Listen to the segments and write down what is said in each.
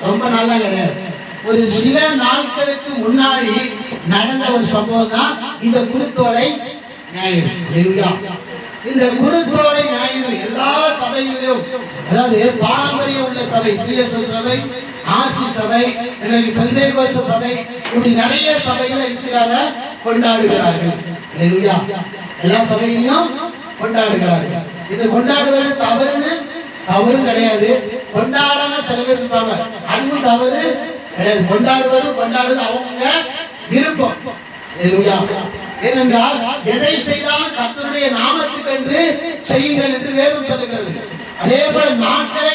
ரொம்ப நல்லா கிடையாது. ஒரு சில நாட்களுக்கு முன்னாடி நடந்த ஒரு சம்பவம் தான் இந்த குருத்தோலை ஞாயிறு. இந்த குருத்தோலை ஞாயிறு எல்லா சபைகளிலும், அதாவது பாரம்பரியம் உள்ள சபை, சிஎஸ்எல் சபை, ஆசி சபை, பெந்தேகோஸ்து சபை, இப்படி நிறைய சபைகளை கொண்டாடுகிறார்கள். எல்லா சபையிலையும் கொண்டாடுகிறார்கள். இது கொண்டாடுவது தவறும் கிடையாது. கொண்டாடாம சில பேர் இருப்பாங்க, அதுவும் தவறு கிடையாது. கொண்டாடுவது அவங்க விருப்பம். ஏனென்றால் எதை செய்தாலும் கர்த்தருடைய நாமத்துக்கு என்று செய்யுங்கள் என்று வேதம் சொல்லுகிறது. அதே போல நாட்களை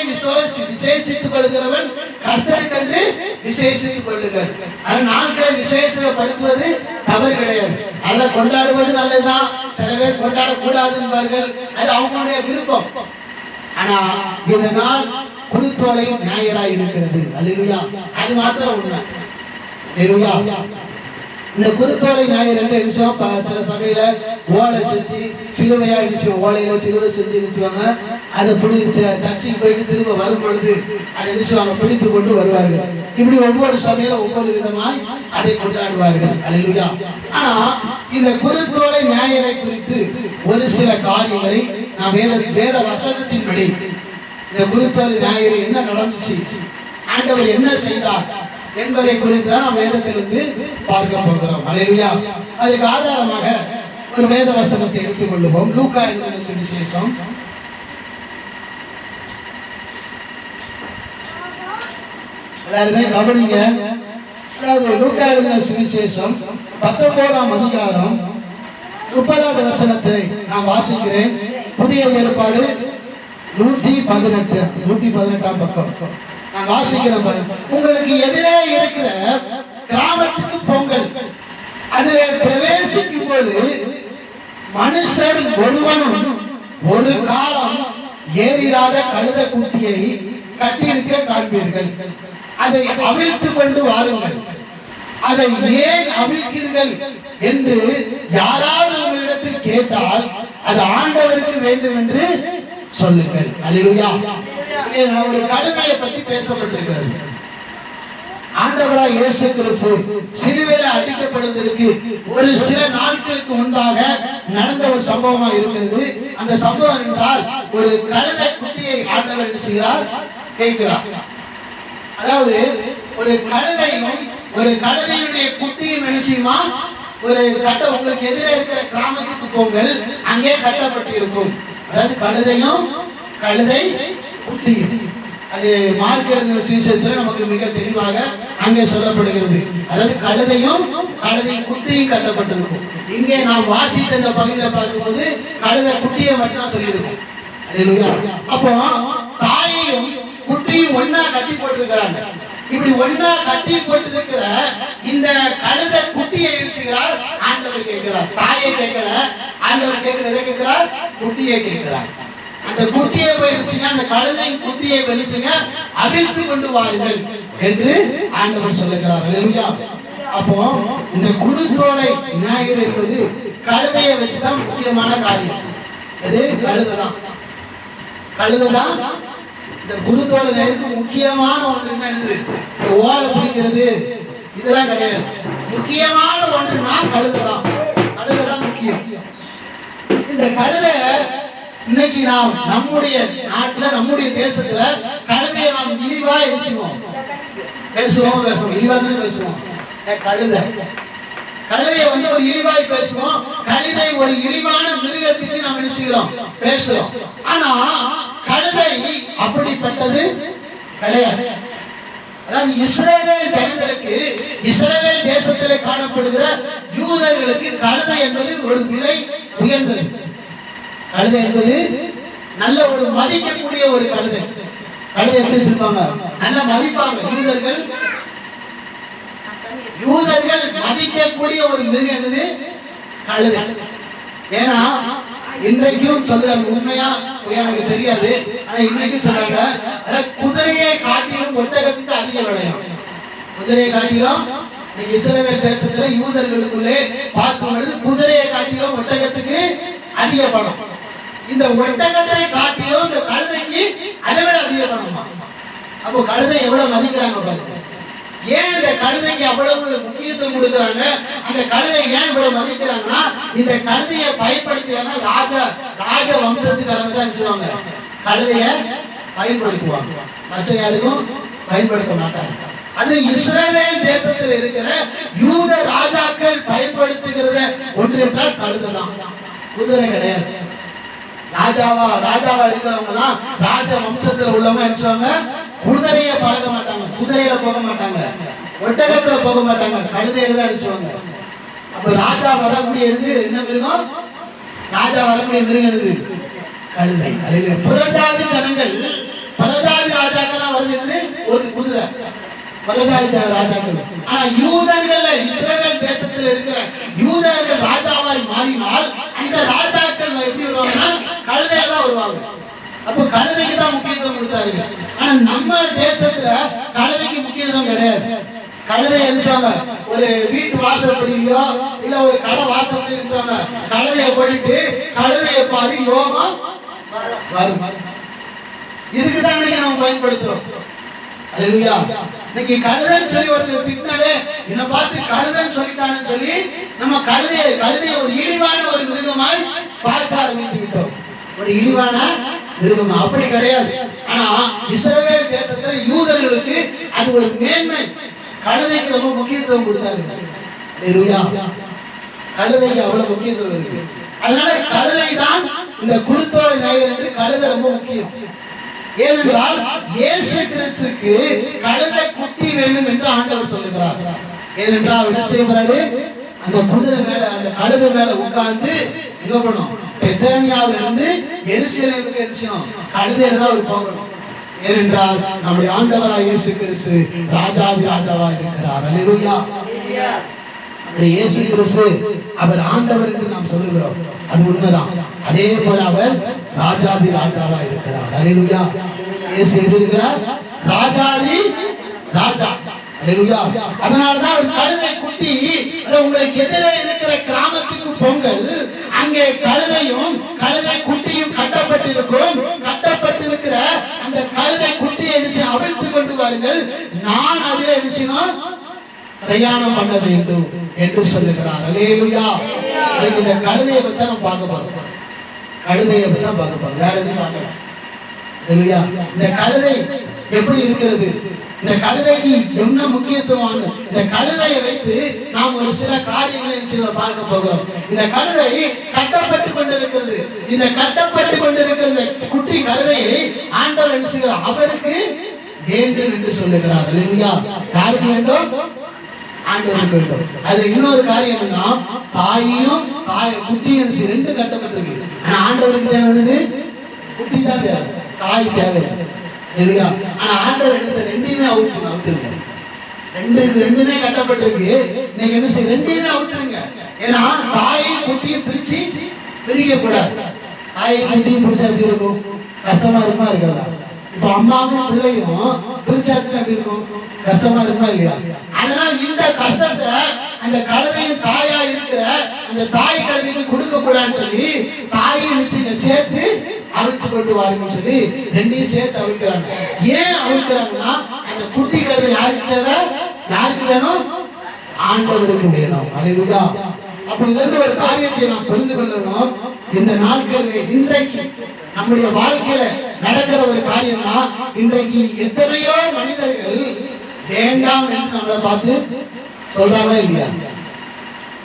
விசேஷித்துக் கொள்கிறவன் கர்த்தருக்கென்று விசேஷித்துக் கொள்ளுங்கள். அந்த நாட்களை விசேஷப்படுத்துவது தவறு கிடையாது. அல்ல, கொண்டாடுவது நல்லதுதான். சில பேர் கொண்டாடக்கூடாது என்பார்கள், அது அவங்களுடைய விருப்பம். ஆனா இதனால் குருத்தோலை ஞாயிறாய் இருக்கிறது. அல்லேலூயா. அது மாத்திரம் உண்மை. அல்லேலூயா. இந்த குருத்தோலை ஞாயிறு என்று நினைச்சோம். சில சபையில ஓலை செஞ்சு சிலுவையா நினைச்சோம், ஓலையில சிலுவை செஞ்சு நினைச்சுவாங்க. அதை சர்ச்சைக்கு போயிட்டு திரும்ப வரும் பொழுது அதை நினைச்சுவாங்க, பிடித்து கொண்டு வருவார்கள். இப்படி ஒவ்வொரு சபையில ஒவ்வொரு விதமாய் அதை கொண்டாடுவார்கள். அல்லேலூயா. ஆனா இந்த குருத்தோலை ஞாயிறை குறித்து ஒரு சில காரியங்களை நான் வேத வசனத்தின்படி இந்த குருத்தோலை ஞாயிறு என்ன நடந்துச்சு, ஆண்டவர் என்ன செய்தார் என்பதை குறித்து தான் நாம் வேதத்திலிருந்து பார்க்க போகிறோம். அல்லேலூயா. அதுக்கு ஆதாரமாக ஒரு வேத வசனத்தை எடுத்துக் கொள்ளுவோம். லூக்கா எழுதின சுவிசேஷம், எல்லாருமே கவனிங்க. அதாவது லூக்கா எழுதின சுவிசேஷம் 19ஆம் அதிகாரம் 30வது வசனத்தை நான் வாசிக்கிறேன். புதிய ஏற்பாடு 118ஆம் பக்கம் நான் வாசிக்கிறேன். உங்களுக்கு எதிரே இருக்கிற கிராமத்துக்கு போங்கள். அதிலே பிரவேசிக்கும் போது மனுஷர் ஒருவனும் ஒரு காலம் ஏறிராத கழுத குட்டியை கட்டியிருக்க காண்பீர்கள். அதை அவிழ்த்து கொண்டு வாருங்கள். அதை ஏன் அவிழ்க்கிறீர்கள் என்று யாராவது உங்களிடத்தில் கேட்டால் அது ஆண்டவருக்கு வேண்டும் என்று சொல்லுங்கள். அல்லேலூயா. ஒரு கழுதையை பற்றி பேசப்பட்டிருக்கிறது. ஆண்டவராய் இயேசு கிறிஸ்து சிலுவையில அடிக்கப்படுவதற்கு ஒரு சில நாட்களுக்கு முன்பாக நடந்த ஒரு சம்பவமா இருக்கிறது. அந்த சம்பவம் என்றால் ஒரு கழுதை குட்டியை ஆண்டவர் என்ன செய்கிறார், கேட்கிறார். அதாவது ஒரு கழுதையும் ஒரு கழுதையுடைய குட்டியும் என்ன செய்யுமா, ஒரு கட்ட உங்களுக்கு எதிரே இருக்கிற கிராமத்துக்கு போங்கள், அங்கே கட்டப்பட்டு இருக்கும். அதாவது கழுதையும் கழுதை குட்டியும். அது மார்க் எழுதின சுவிசேஷத்தில் நமக்கு மிக தெளிவாக அங்கே சொல்லப்படுகிறது. அதாவது கழுதையும் கழுதை குட்டியும் கட்டப்பட்டிருக்கும். இங்கே நாம் வாசித்த இந்த பகுதியில் பார்க்கும்போது கழுதை குட்டியை மட்டும் தான் சொல்லியிருக்கும். அப்போ தாயையும் குட்டியும் ஒன்னா கட்டி போட்டிருக்கிறாங்க. இப்படி ஒன்னா கட்டி போட்டிருக்கிற இந்த கழுதை குட்டியை எழுச்சுகிறார் ஆண்டவர் கேட்கிறார். தாயை கேட்கல, ஆண்டவர் கேட்கிறதை கேட்கிறார், குட்டியை கேட்கிறார். அந்த குட்டியை போயிடுச்சுங்க, அந்த கழுதை குட்டியை வெளிச்சுங்க, அவிழ்த்து கொண்டு வாருங்கள் என்று ஆண்டவர் சொல்லுகிறார். அல்லேலூயா. அப்போ இந்த குருத்தோலை ஞாயிறு என்பது கழுதையை வச்சுதான் முக்கியமான காரியம். எது? கழுதைதான். கழுதைதான் இந்த குருத்தோலை ஞாயிறுக்கு முக்கியமான ஒன்று. என்னது? ஓலை பிடிக்கிறது இதெல்லாம் கிடையாது. முக்கியமான ஒன்றுனா கழுதைதான். கழுதைதான் முக்கியம். இந்த கழுதை இன்னைக்கு நாம் நம்முடைய நாட்டுல, நம்முடைய தேசத்துல கழுதையை நாம் இழிவா பேசுவோம். இழிவா தானே பேசுவோம். கழுதையை ஒரு இழிவாய் பேசுவோம். கழுதை ஒரு இழிவான மிருகத்துக்கு நாம் நினைச்சுக்கிறோம், பேசுறோம். ஆனா கழுதை அப்படிப்பட்டது கிடையாது. அதாவது இஸ்ரவேல் ஜனங்களுக்கு, இஸ்ரவேல் தேசத்திலே காணப்படுகிற யூதர்களுக்கு கழுதை என்பது ஒரு விலை உயர்ந்தது. கழுதை என்பது நல்ல ஒரு மதிக்கக்கூடிய ஒரு கழுதை. கழுதை எப்படி சொல்லுவாங்க, நல்ல மதிப்பாங்க யூதர்கள் மதிக்கக்கூடிய ஒரு மிருகம் என்பது கழுதை. ஏன்னா இன்றைக்கும் சொல்றாங்க, உண்மையா எனக்கு தெரியாது, ஆனா இன்றைக்கும் சொல்றாங்க, குதிரையை காட்டிலும் ஒட்டகத்துக்கு அதிக விளையும். குதிரையை காட்டிலும் இன்னைக்கு இஸ்ரவேல் தேசத்துல யூதர்களுக்குள்ளே பார்க்கும் பொழுது குதிரையை காட்டிலும் ஒட்டகத்துக்கு அதிக பணம். இந்த ஒட்டகத்தை காட்டிலும் இந்த கழுதைக்கு அதை விட அதிக பணமா. அப்போ கழுதை எவ்வளவு மதிக்கிறாங்க பாருங்க. ஏன் இந்த கழுதைக்கு அவ்வளவு முக்கியத்துவம் கொடுக்குறாங்க? அந்த கழுதை ஏன் இவ்வளவு மதிக்கிறாங்கன்னா, இந்த கழுதையை பயன்படுத்தினா ராஜ வம்சத்துக்காரங்க தான் சொல்லுவாங்க, கழுதைய பயன்படுத்துவாங்க, மற்ற யாருக்கும் பயன்படுத்த மாட்டாங்க. அது இஸ்ரவேல் தேசத்தில் இருக்கிற யூத ராஜாக்கள் பயன்படுத்துகிறத ஒன்று என்றால் கழுதை தான், குதிரை கிடையாது. ராஜாவா இருக்கிறவங்க எல்லாம் ராஜ வம்சத்துல உள்ளவங்க என்ன சொல்லுவாங்க, குதிரைய பழக மாட்டாங்க, குதிரையில போக மாட்டாங்க, ஒட்டகத்துல போக மாட்டாங்க, கழுதையில தான் அடிச்சுவாங்க. அப்ப ராஜா வரக்கூடிய என்ன மிருகம்? ராஜா வரக்கூடிய மிருகம் எது? கழுதை. அதுல புறஜாதி ஜனங்கள், பரஜாதி ராஜாக்கள் வருது ஒரு குதிரை, பரஜாதி ராஜாக்கள். ஆனா யூதர்கள் இஸ்ரவேல் தேசத்தில் இருக்கிற யூதர்கள் ராஜாவாய் மாறினால் அந்த ராஜாக்கள் எப்படி வருவாங்கன்னா கழுதையில தான் வருவாங்க. அப்ப கழுதைக்கு தான் முக்கியத்துவம் கொடுத்தார்கள். ஆனா நம்ம தேசத்துல கழுதைக்கு முக்கியத்துவம் கிடையாது. கழுதை எழுச்சாங்க ஒரு வீட்டு வாசப்படியோ இல்ல ஒரு கடை வாசப்படி இருந்துச்சாங்க, கழுதைய போயிட்டு கழுதைய பாரு யோகம் வரும். இதுக்குதான் இன்னைக்கு நம்ம பயன்படுத்துறோம். அல்லேலூயா. இன்னைக்கு கழுதைன்னு சொல்லி ஒருத்தர் திட்டினாலே என்ன பார்த்து கழுதைன்னு சொல்லிட்டான்னு சொல்லி நம்ம கழுதையை ஒரு இழிவான ஒரு மிருகமாய் பார்க்க ஆரம்பித்து விட்டோம். ஒரு இழிவான மிருகம் அப்படி கிடையாது. ஆனா இஸ்ரவேல் தேசத்துல யூதர்களுக்கு அது ஒரு மேன்மை. கழுதைக்கு ரொம்ப முக்கியத்துவம் கொடுத்தாங்க. அல்லேலூயா. கழுதைக்கு அவ்வளவு முக்கியத்துவம் இருக்கு. அதனால கழுதை தான் இந்த குருத்தோலை நாயகர் என்று கழுதை ரொம்ப முக்கியம். ஏனென்றால் இயேசு கிறிஸ்துக்கு கழுதை குட்டி வேண்டும் என்று ஆண்டவர் சொல்லுகிறார். ஏனென்றால் என்ன செய்யறாரு, அந்த குதிரை மேல அந்த கழுதை மேல உட்கார்ந்து என்ன பண்ணும், பெத்தானியாவில இருந்து எருசலேமுக்கு எரிசணும் கழுதையில தான் அவர் போகணும். ஏனென்றால் நம்முடைய ஆண்டவராய் இயேசு கிறிஸ்து ராஜாதி ராஜாவா இருக்கிறார். அல்லேலூயா. இயேசு கிறிஸ்து அவர் ஆண்டவர் என்று நாம் சொல்லுகிறோம், அது உண்மைதான். அதே போல அவர் ராஜாதி ராஜாவா இருக்கிறார். அல்லேலூயா. இயேசு இருக்கிறார் ராஜாதி ராஜா. அல்லேலூயா. அதனாலதான் ஒரு கழுதை குட்டி உங்களுக்கு எதிரே இருக்கிற கிராமத்துக்கு பொங்கல், அங்கே கழுதையும் கழுதை குட்டியும் கட்டப்பட்டிருக்கும். கட்டப்பட்டிருக்கிற அந்த கழுதை குட்டியை அவிழ்த்து கொண்டு வாருங்கள், நான் அதில் என்ன பிரயாணம் பண்ண வேண்டும் என்று சொல்லுகிறார். அல்லேலூயா. இந்த கழுதையை பத்தி நம்ம பார்க்க போறோம். கழுதையை பத்தி தான் பார்க்க போறோம், வேற எதுவும் பார்க்கலாம். அல்லேலூயா. இந்த கழுதை எப்படி இருக்கிறது, இந்த கழுதைக்கு என்ன முக்கியத்துவம், இந்த கழுதையை வைத்து நாம் ஒரு சில காரியங்களை பார்க்க போகிறோம். இந்த கழுதை கட்டப்பட்டு கொண்டிருக்கிறது. இந்த கட்டப்பட்டு கொண்டிருக்கிற குட்டி கழுதையை ஆண்டவர் என்ன செய்கிறார், அவருக்கு வேண்டும் என்று சொல்லுகிறார். அல்லேலூயா. யாருக்கு வேண்டும்? ஆண்டவருக்கு வேண்டும். அதுல இன்னொரு காரியம் என்னன்னா, தாயும் குட்டியும் ரெண்டு கட்டப்பட்டிருக்கு. ஆனா ஆண்டவருக்கு தேவையானது குட்டி தான் தேவை, தாய் தேவை. இல்லையா? ஆனா ஆண்டவர் என்ன செய்ய, ரெண்டையுமே அவுத்துருங்க. ரெண்டுமே கட்டப்பட்டிருக்கு. நீங்க என்ன செய்ய, ரெண்டையுமே அவுத்துருங்க. ஏன்னா தாயையும் குட்டியும் பிரிக்க கூடாது. தாயையும் குட்டியும் பிரிச்சா எப்படி இருக்கும், கஷ்டமா இருக்குமா இருக்காதா? இப்ப அம்மாவும் பிள்ளையும் பிரிச்சாச்சு எப்படி இருக்கும், கஷ்டமா இருக்குமா இல்லையா? அதனால இந்த கஷ்டத்தை அந்த கழுதையும் தாயா இருக்கிற அந்த தாய் கழுதைக்கு கொடுக்க கூடாதுன்னு சொல்லி தாயும் சேர்த்து அவிழ்த்து கொண்டு வாருன்னு சொல்லி ரெண்டையும் சேர்த்து அவிழ்க்கிறாங்க. ஏன் அவிழ்க்கிறாங்கன்னா, அந்த குட்டி கழுதை யாருக்கு தேவை, யாருக்கு வேணும், ஆண்டவருக்கு வேணும். அல்லேலூயா. அப்படி இருந்து ஒரு காரியத்தை நாம் புரிந்து கொள்ளணும். இந்த நாட்களில் இன்றைக்கு நம்முடைய வாழ்க்கையில நடக்கிற ஒரு காரியம்னா, இன்றைக்கு எத்தனையோ மனிதர்கள் வேண்டாம் என்று நம்மளை பார்த்து சொல்றாங்களா இல்லையா?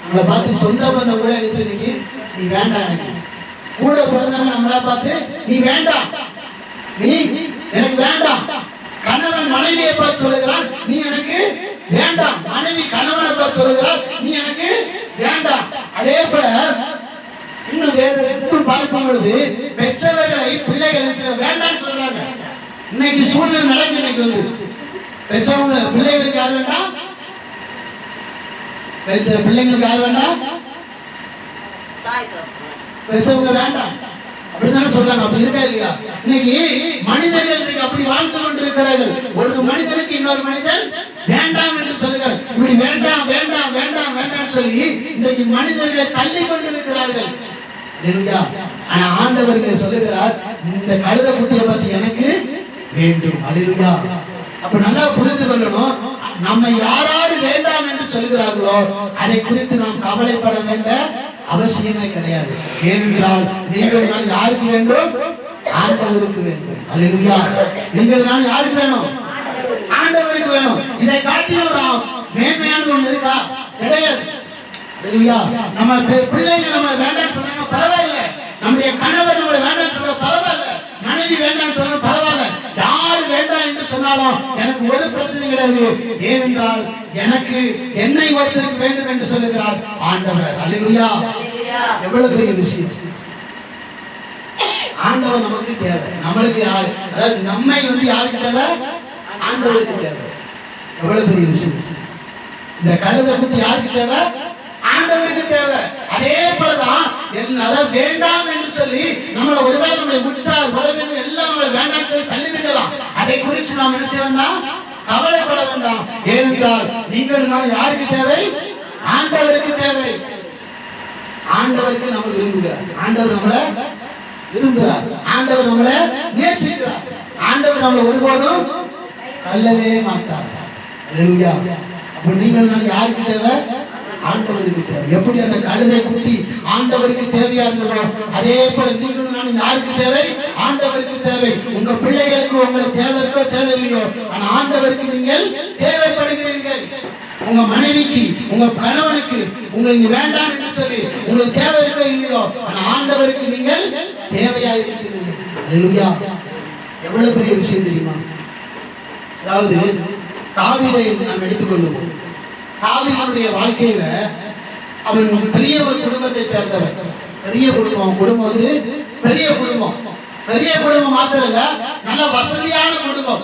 நம்மளை பார்த்து சொந்த பந்தம் கூட இன்னைக்கு நீ வேண்டாம், எனக்கு கூட பிறந்தவங்க நம்மளை பார்த்து நீ வேண்டாம், நீ எனக்கு வேண்டாம். கணவன் மனைவியை பார்த்து சொல்லுகிறான், நீ எனக்கு வேண்டாம். மனைவி கணவனை பார்த்து சொல்லுகிறான், நீ எனக்கு வேண்டாம். அதே போல இன்னும் வேதம் பார்க்கும் பொழுது பெற்றவர்களை பிள்ளைகள் வேண்டாம் சொல்றாங்க. இன்னைக்கு சூழ்நிலை நடக்குது. இன்னைக்கு வந்து பெற்றவங்க பிள்ளைகளுக்கு யார் வேண்டாம், பிள்ளைங்களுக்கு யார் வேண்டாம், பெற்றவங்க வேண்டாம் அப்படித்தானே சொல்றாங்க. அப்படி இருக்கா இல்லையா? இன்னைக்கு மனிதர்கள் அப்படி வாழ்ந்து கொண்டிருக்கிறார்கள். ஒரு மனிதனுக்கு இன்னொரு மனிதன் வேண்டாம் என்று சொல்லுகிறார். இப்படி வேண்டாம் வேண்டாம் வேண்டாம் வேண்டாம் சொல்லி இன்னைக்கு மனிதர்களை தள்ளி கொண்டிருக்கிறார்கள். ஆனா ஆண்டவர்கள் சொல்லுகிறார், இந்த கழுதை குட்டியை பத்தி எனக்கு வேண்டும். அல்லேலூயா. அப்ப நல்லா புரிந்து கொள்ளணும், நம்மை யாராரு வேண்டாம் என்று சொல்கிறார்களோ அதை குறித்து நாம் கவலைப்பட வேண்ட அவசியமே கிடையாது. ஏனென்றால் நீங்கள் நான் யாருக்கு வேண்டும்? ஆண்டவருக்கு வேண்டும். அல்லேலூயா. நீங்கள் நான் யாருக்கு வேணும்? ஆண்டவருக்கு வேணும். இதை காட்டிலும் ஒரு மேன்மையானது ஒண்ணு இருக்கா? கிடையாது. அல்லேலூயா. நம்ம பிள்ளைங்க நம்மளை வேண்டாம் சொன்னாங்க பரவாயில்ல, நம்முடைய கணவர் நம்மளை வேண்டாம் சொல்ற பரவாயில்ல, மனைவி வேண்டாம் சொல்ற பரவாயில்ல, யாரு வேண்டாம் என்று சொன்னாலும் எனக்கு ஒரு பிரச்சனை கிடையாது. ஏனென்றால் எனக்கு என்னை ஒருத்தருக்கு வேண்டும் என்று சொல்லுகிறார் ஆண்டவர். அல்லேலூயா. எவ்வளவு பெரிய விஷயம்! ஆண்டவர் நமக்கு தேவை. நம்மளுக்கு அதாவது நம்மை யாருக்கு தேவை? ஆண்டவருக்கு தேவை. எவ்வளவு பெரிய விஷயம்! இந்த கழுதை பத்தி யாருக்கு தேவை? ஆண்டவருக்கு தேவை. அதே போலதான் என்னால வேண்டாம் என்று சொல்லி நம்மளை ஒருவேளை நம்மளை உற்றார் உறவினர் எல்லாம் நம்மளை வேண்டாம் சொல்லி தள்ளி இருக்கலாம். அதை குறித்து நாம் என்ன செய்ய வேண்டாம்? கவலைப்பட வேண்டாம். ஏனென்றால் நீங்கள் நான் யாருக்கு தேவை? ஆண்டவருக்கு தேவை. ஆண்டவருக்கு நம்ம விரும்புகிறார். ஆண்டவர் நம்மளை விரும்புகிறார். ஆண்டவர் நம்மளை நேசிக்கிறார். ஆண்டவர் நம்மளை ஒருபோதும் தள்ளவே மாட்டார். அல்லேலூயா. அப்ப நீங்கள் நான் யாருக்கு தேவை? ஆண்டவருக்கு தேவை. எப்படி அந்த கழுதை குட்டி ஆண்டவருக்கு தேவையா இருந்ததோ அதே போல நீங்களும் நானும் யாருக்கு தேவை? ஆண்டவருக்கு தேவை. உங்க பிள்ளைகளுக்கு உங்களுக்கு தேவை இருக்கோ தேவையில்லையோ, ஆனா ஆண்டவருக்கு நீங்கள் தேவைப்படுகிறீர்கள். உங்க மனைவிக்கு, உங்க கணவனுக்கு உங்களுக்கு வேண்டாம் என்று சொல்லி உங்களுக்கு தேவை இருக்கோ இல்லையோ, ஆனா ஆண்டவருக்கு நீங்கள் தேவையா இருக்கிறீர்கள். அல்லேலூயா. எவ்வளவு பெரிய விஷயம் தெரியுமா? அதாவது தாவீதை நாம் எடுத்துக்கொள்ளுவோம். தாவீதுடைய வாழ்க்கையில அவன் பெரிய ஒரு குடும்பத்தை சேர்ந்தவன். பெரிய குடும்பம். குடும்பம் பெரிய குடும்பம். பெரிய குடும்பம் மாத்திரம் இல்ல, நல்ல வசதியான குடும்பம்.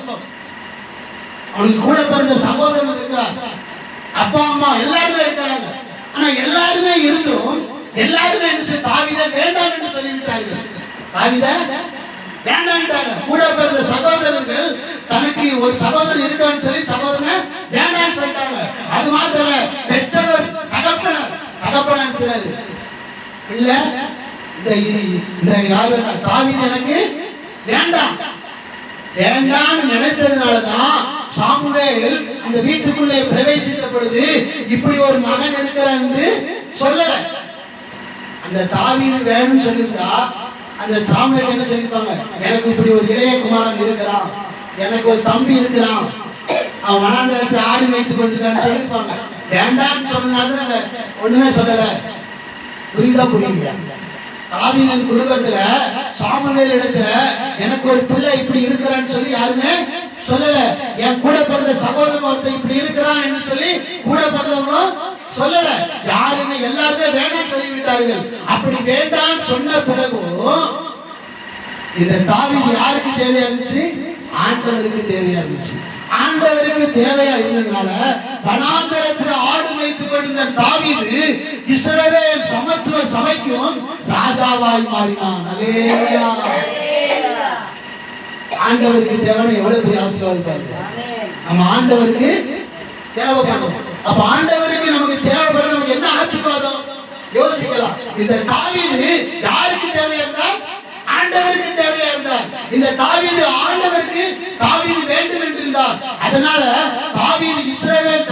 அவனுக்கு கூட பிறந்த சகோதரன் இருக்கிறார், அப்பா அம்மா எல்லாருமே இருக்கிறாங்க. ஆனா எல்லாருமே இருந்தும் எல்லாருமே என்ன தாவீதை வேண்டாம் என்று சொல்லிவிட்டார்கள். தாவீதை வேண்டாம்ட்டாங்க. கூட பிறந்த சகோதரர்கள் தனக்கு ஒரு சகோதரன் இருக்கான்னு சொல்லி சகோதரனை வேண்டாம்னு சொல்லிட்டாங்க. அது மாத்திரம் பெற்றவர் தகப்பனார் சிலது இல்ல, இந்த யாரு தாவீது எனக்கு வேண்டாம் வேண்டாம்னு நினைத்ததுனாலதான் சாமுவேல் அந்த வீட்டுக்குள்ளே பிரவேசித்த பொழுது இப்படி ஒரு மகன் இருக்கிறான் என்று சொல்லல. அந்த தாவீது வேணும்னு சொல்லிட்டா அந்த சாமுவேல் என்ன சொல்லிருப்பாங்க? எனக்கு இப்படி ஒரு இளைய குமாரன் இருக்கிறான், எனக்கு ஒரு தம்பி இருக்கிறான், அவன் வனாந்தரத்தை ஆடி வைத்துக் கொண்டிருக்கான்னு சொல்லிருப்பாங்க. வேண்டாம்னு சொன்னதுனால ஒண்ணுமே சொல்லல. புரியுதா புரியலையா? தாவீதின் குடும்பத்துல சாமுவேல் இடத்துல எனக்கு ஒரு பிள்ளை இப்படி இருக்கிறான்னு சொல்லி யாருமே சொல்லல. என் கூட பிறந்த சகோதரன் ஒருத்தர் இப்படி இருக்கிறான் என்று சொல்லி கூட பிறந்தவங்களும் சொல்லல. யாருமே எல்லாருமே வேண்டாம் சொல்லிவிட்டார்கள். அப்படி வேண்டாம் சொன்ன பிறகும் இந்த தாவீது யாருக்கு தேவையா இருந்துச்சு? ஆண்டவருக்கு தேவையா இருந்துச்சு. ஆண்டவருக்கு தேவையா இருந்ததுனால வனாந்தரத்தில் ஆடு வைத்துக் கொண்டிருந்த தாவீது இஸ்ரவேல் சமத்துவ சபைக்கும் ராஜாவாய் மாறினான். அல்லேலூயா. ஆண்டவருக்கு தேவையான எவ்வளவு பெரிய ஆசீர்வாதம் பாருங்க. நம்ம ஆண்டவருக்கு தேவைப்படும். அப்ப ஆண்டவருக்கு நமக்கு தேவைப்பட நமக்கு என்ன ஆசீர்வாதம் யோசிக்கலாம். இந்த தாவீது யாருக்கு தேவையா இருந்தால்? ஆண்டவருக்கு தேவையா இருந்தார். இந்த தாவீது ஆண்டவருக்கு தாவீது வேண்டும் என்றிருந்தார். அதனால தாவீது இஸ்ரவேல்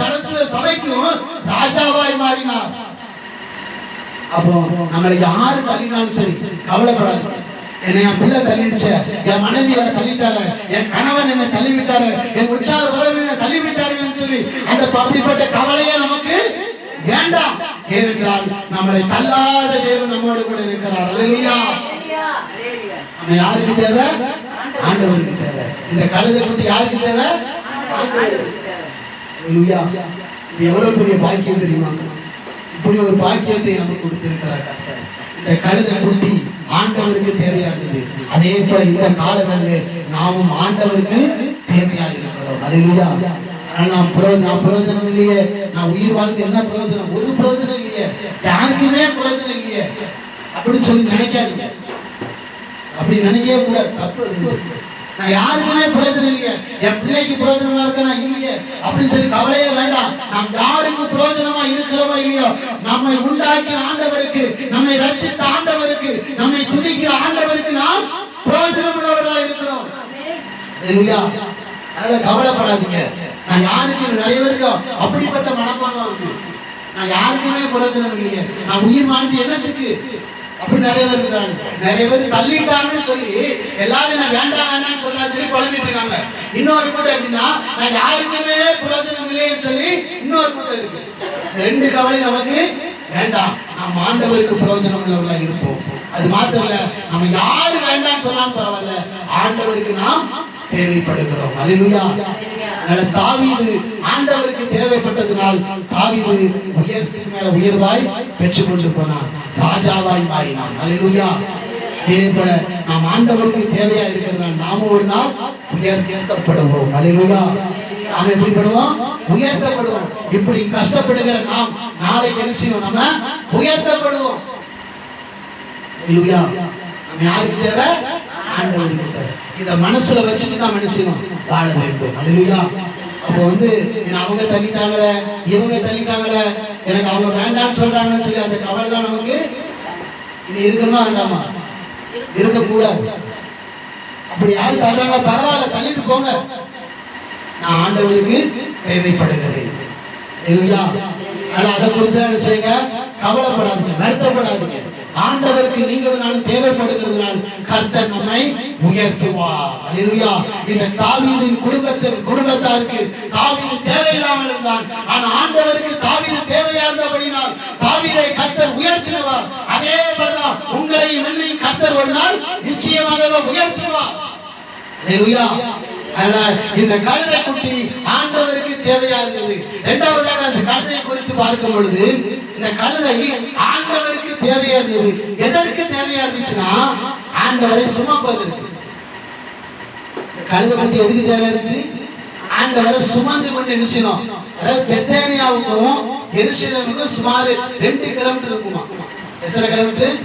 சபைக்கும் ராஜாவாய் மாறினார். அப்போ நம்மளை யாரு தள்ளினாலும் சரி கவலைப்படாது. என்னை என் பிள்ளை தள்ளிடுச்சு, என் மனைவி என்னை தள்ளிட்டாங்க, என் கணவன் என்னை தள்ளிவிட்டாரு, என் உற்சாக உறவினர் தள்ளிவிட்டார்கள் சொல்லி அந்த அப்படிப்பட்ட கவலையே நமக்கு வேண்டாம். ஏனென்றால் நம்மளை தள்ளாத தேவன் நம்மோடு கூட இருக்கிறார். அல்லேலூயா. நம்ம யாருக்கு தேவை? ஆண்டவருக்கு தேவை. இந்த கழுதை குட்டி யாருக்கு தேவை? அல்லேலூயா. இது எவ்வளவு பெரிய பாக்கியம் தெரியுமா? இப்படி ஒரு பாக்கியத்தை நமக்கு கொடுத்திருக்கிறார் கர்த்தர். இந்த கழுதை குட்டி ஆண்டவருக்கு தேவையா இருந்தது. அதே போல இந்த காலங்களில் நாமும் ஆண்டவருக்கு தேவையா இருக்கிறோம். அல்லேலூயா. நான் பிரயோஜனம் இல்லையே, நான் உயிர் வாழ்ந்து என்ன பிரயோஜனம்? ஒரு பிரயோஜனம் இல்லையே, யாருக்குமே பிரயோஜனம் இல்லையே அப்படி சொல்லி நினைக்காதீங்க. அப்படி நினைக்கவே கூடாது. தப்பு. நான் யாருக்குமே பிரயோஜனம் இல்லையே, என் பிள்ளைக்கு பிரயோஜனமா இருக்க நான் இல்லையே அப்படின்னு சொல்லி கவலையே வேண்டாம். நாம் யாருக்கு பிரயோஜனமா இருக்கிறோமோ இல்லையோ, நம்மை உண்டாக்கிய ஆண்டவருக்கு, நம்மை ரட்சித்த ஆண்டவருக்கு, நம்மை துதிக்கிற ஆண்டவருக்கு நாம் பிரயோஜனம் உள்ளவர்களா இருக்கிறோம். அதனால கவலைப்படாதீங்க. நான் யாருக்கு நிறைய பேருக்கு அப்படிப்பட்ட மனப்பான்மை இருக்கு. நான் யாருக்குமே பிரயோஜனம் இல்லையே, நான் உயிர் வாழ்ந்து என்னத்துக்கு அப்படி நிறைய பேர் இருக்காங்க. நிறைய பேர் தள்ளிட்டாங்கன்னு சொல்லி எல்லாரும் நான் வேண்டாம் வேண்டாம்னு சொல்லி குழம்பிட்டு இருக்காங்க. இன்னொரு கூட்டம் எப்படின்னா நான் யாருக்குமே பிரயோஜனம் இல்லைன்னு சொல்லி இன்னொரு கூட்டம் இருக்கு. ரெண்டு கவலை நமக்கு வேண்டாம். நாம் ஆண்டவருக்கு பிரயோஜனம் உள்ளவர்களா இருப்போம். அது மாத்திரம் இல்ல, நம்ம யாரு வேண்டாம்னு சொன்னாலும் பரவாயில்ல, ஆண்டவருக்கு நாம் தேவைப்படுகிறோம். அல்லேலூயா. அதனால தாவீது ஆண்டவருக்கு தேவைப்பட்டதினால் தாவீது உயர்த்தின் மேல உயர்வாய் பெற்றுக் கொண்டு போனான், ராஜாவாய் மாறினான். அல்லேலூயா. இதேபோல நாம் ஆண்டவருக்கு தேவையா இருக்கிறதுனால் நாம ஒரு நாள் உயர்த்தப்படுவோம். அல்லேலூயா. நாம எப்படி படுவோம்? உயர்த்தப்படுவோம். இப்படி கஷ்டப்படுகிற நாம் நாளைக்கு என்ன செய்வோம்? நம்ம உயர்த்தப்படுவோம். அல்லேலூயா. நம்ம யாருக்கு தேவை? ஆண்டவருக்கு தேவை. இத மனசுல வச்சுட்டு தான் மனுஷனும் வாழ வேண்டும். அல்லேலூயா. அப்போ அவங்க தள்ளிட்டாங்களே, இவங்க தள்ளிட்டாங்களே, எனக்கு அவங்க வேண்டாம்னு சொல்றாங்கன்னு சொல்லி அந்த கவலை தான் நமக்கு இனி இருக்கணுமா வேண்டாமா? இருக்கக்கூடாது. அப்படி யாரும் தள்ளுறாங்க பரவாயில்ல, தள்ளிட்டு போங்க, நான் ஆண்டவருக்கு தேவைப்படுகிறேன். அல்லேலூயா. அதை குறிச்சு என்ன செய்யுங்க? கவலைப்படாதீங்க, வருத்தப்படாதீங்க. ஆண்டவருக்கு நீங்களும் நானும் தேவைப்படுகிறதுனால் கர்த்தர் நம்மை உயர்த்துவார். அல்லேலூயா. இந்த தாவீதின் குடும்பத்தாருக்கு தாவீது தேவையில்லாமல் இருந்தான். ஆனா ஆண்டவருக்கு தாவீது தேவையா இருந்தபடினால் தாவீதை கர்த்தர் உயர்த்தினவர். அதே போலதான் உங்களையும் என்னையும் கர்த்தர் ஒரு நாள் நிச்சயமாக உயர்த்துவார். அல்லேலூயா. இந்த கழுதை குட்டி ஆண்டவருக்கு தேவையா இருந்தது. இரண்டாவதாக அந்த கழுதையை குறித்து பார்க்கும் பொழுது இந்த கழுதை ஆண்டவருக்கு தேவையா இருந்தது. எதற்கு தேவையா இருந்துச்சுன்னா ஆண்டவரை சுமப்பதற்கு. கழுதை குட்டி எதுக்கு தேவையா இருந்துச்சு? ஆண்டவரை சுமந்து கொண்டு நிச்சயம். அதாவது பெத்தானியாவுக்கும் எருசலேமுக்கும் சுமார் 2 கிலோமீட்டர் இருக்குமா? எத்தனை கிலோமீட்டர்?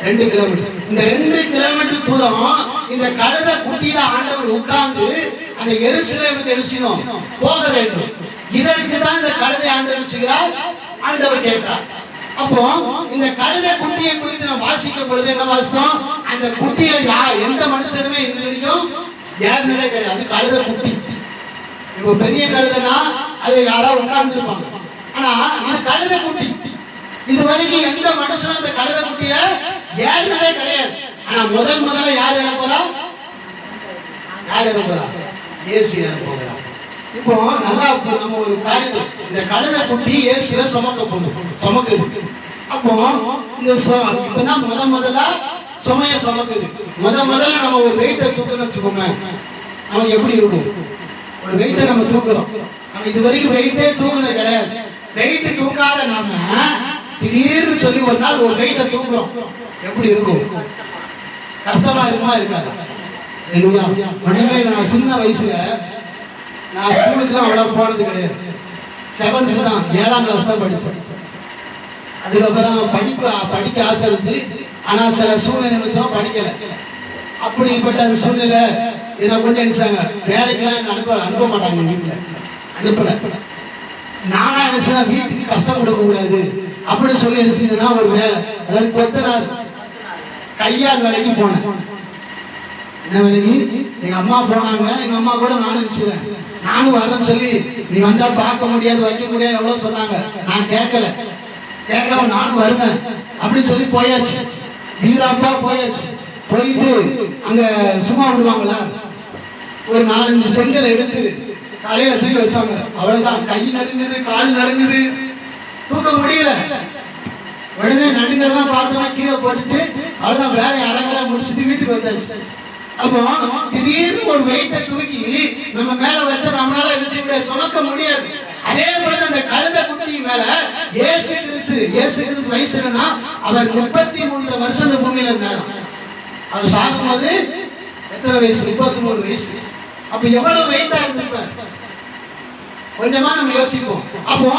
2 கிலோமீட்டர். இந்த 2 கிலோமீட்டர் தூரம் இந்த கழுதை குட்டியில ஆண்டவர் உட்கார்ந்து அந்த எருசலேமுக்கு எரிசினோம் போக வேண்டும். இதற்கு தான் இந்த கழுதை ஆண்டவர் செய்கிறார். ஆண்டவர் கேட்டார். அப்போ இந்த கழுதை குட்டியை குறித்து நம்ம வாசிக்கும் பொழுது என்ன வாசம்? அந்த குட்டியில எந்த மனுஷனுமே இது வரைக்கும் ஏறினதே கிடையாது. அது கழுதை குட்டி. இப்போ பெரிய கழுதைனா அது யாராவது உட்கார்ந்துருப்பாங்க. ஆனா இது கழுதை குட்டி. இது வரைக்கும் எந்த மனுஷனும் அந்த கழுதை குட்டிய ஏறினதே கிடையாது. ஆனா முதல்ல யார் ஏற போறா? யார் ஏற போறா? இயேசு ஏற போகிறார். இப்போ நல்லா நம்ம ஒரு காரியத்தை, இந்த கழுதை குட்டி இயேசுவை சுமக்குது. அப்போ இந்த இப்பதான் முதல்ல சுமைய சுமக்குது. முதல்ல நம்ம ஒரு வெயிட்டை தூக்கணும்னு வச்சுக்கோங்க, நமக்கு எப்படி இருக்கும்? ஒரு வெயிட்டை நம்ம தூக்குறோம். நம்ம இது வரைக்கும் வெயிட்டே தூக்குனது கிடையாது. வெயிட் தூக்காத நாம திடீர்னு சொல்லி ஒரு நாள் ஒரு வெயிட்டை தூக்குறோம், எப்படி இருக்கும்? கஷ்டமா இருக்குமா? இருக்காது. ஒண்ணுமே இல்லை. நான் சின்ன வயசுல நான் ஸ்கூலுக்குலாம் அவ்வளவு போனது கிடையாது. 7th தான், 7ஆம் கிளாஸ் தான் படித்தேன். அதுக்கப்புறம் படிக்க ஆசை இருந்துச்சு. ஆனா சில சூழ்நிலை நிமித்தம் படிக்கல. அப்படிப்பட்ட அந்த சூழ்நிலை என்னை கொண்டு நினைச்சாங்க வேலைக்கெல்லாம் அனுப்ப மாட்டாங்க. வீட்டுல அனுப்பல. நானா நினைச்சா வீட்டுக்கு கஷ்டம் கொடுக்க கூடாது அப்படின்னு சொல்லி நினைச்சீங்கன்னா ஒரு வேலை, அதாவது கொத்தனார் கையால் வேலைக்கு போனேன். என்ன வேலைக்கு? எங்க அம்மா போனாங்க. எங்க அம்மா கூட நானும் நினைச்சுறேன், நானும் வரேன்னு சொல்லி நீ வந்தா பார்க்க முடியாது வைக்க முடியாது எவ்வளவு சொன்னாங்க. நான் கேட்காம நானும் வருவேன் அப்படின்னு சொல்லி போயாச்சு. வீராப்பா போயாச்சு. போயிட்டு அங்க சும்மா விடுவாங்களா, ஒரு 4-5 செங்கல் எடுத்து தலையில தூக்கி வச்சாங்க. அவ்வளவுதான். கை நடுங்குது, கால் நடுங்குது, தூக்க முடியல. உடனே நடுங்கதான் பார்த்தோம்னா கீழே போட்டுட்டு அவ்வளவுதான், வேலையை அறங்கற முடிச்சுட்டு வீட்டுக்கு வந்தாச்சு. அப்போ திடீர்னு ஒரு வெயிட்டை தூக்கி நம்ம மேல வச்ச நம்மளால என்ன செய்ய முடியாது, சுமக்க முடியாது. அதே போல அந்த கழுதை குட்டி மேல இயேசு கிறிஸ்து வயசு என்னன்னா அவர் 33 வருஷம் இந்த பூமியில இருந்தார். அவர் சாகும்போது எத்தனை வயசு? 33 வயசு. அப்ப எவ்வளவு வெயிட்டா இருந்திருப்பார் கொஞ்சமா நம்ம யோசிப்போம். அப்போ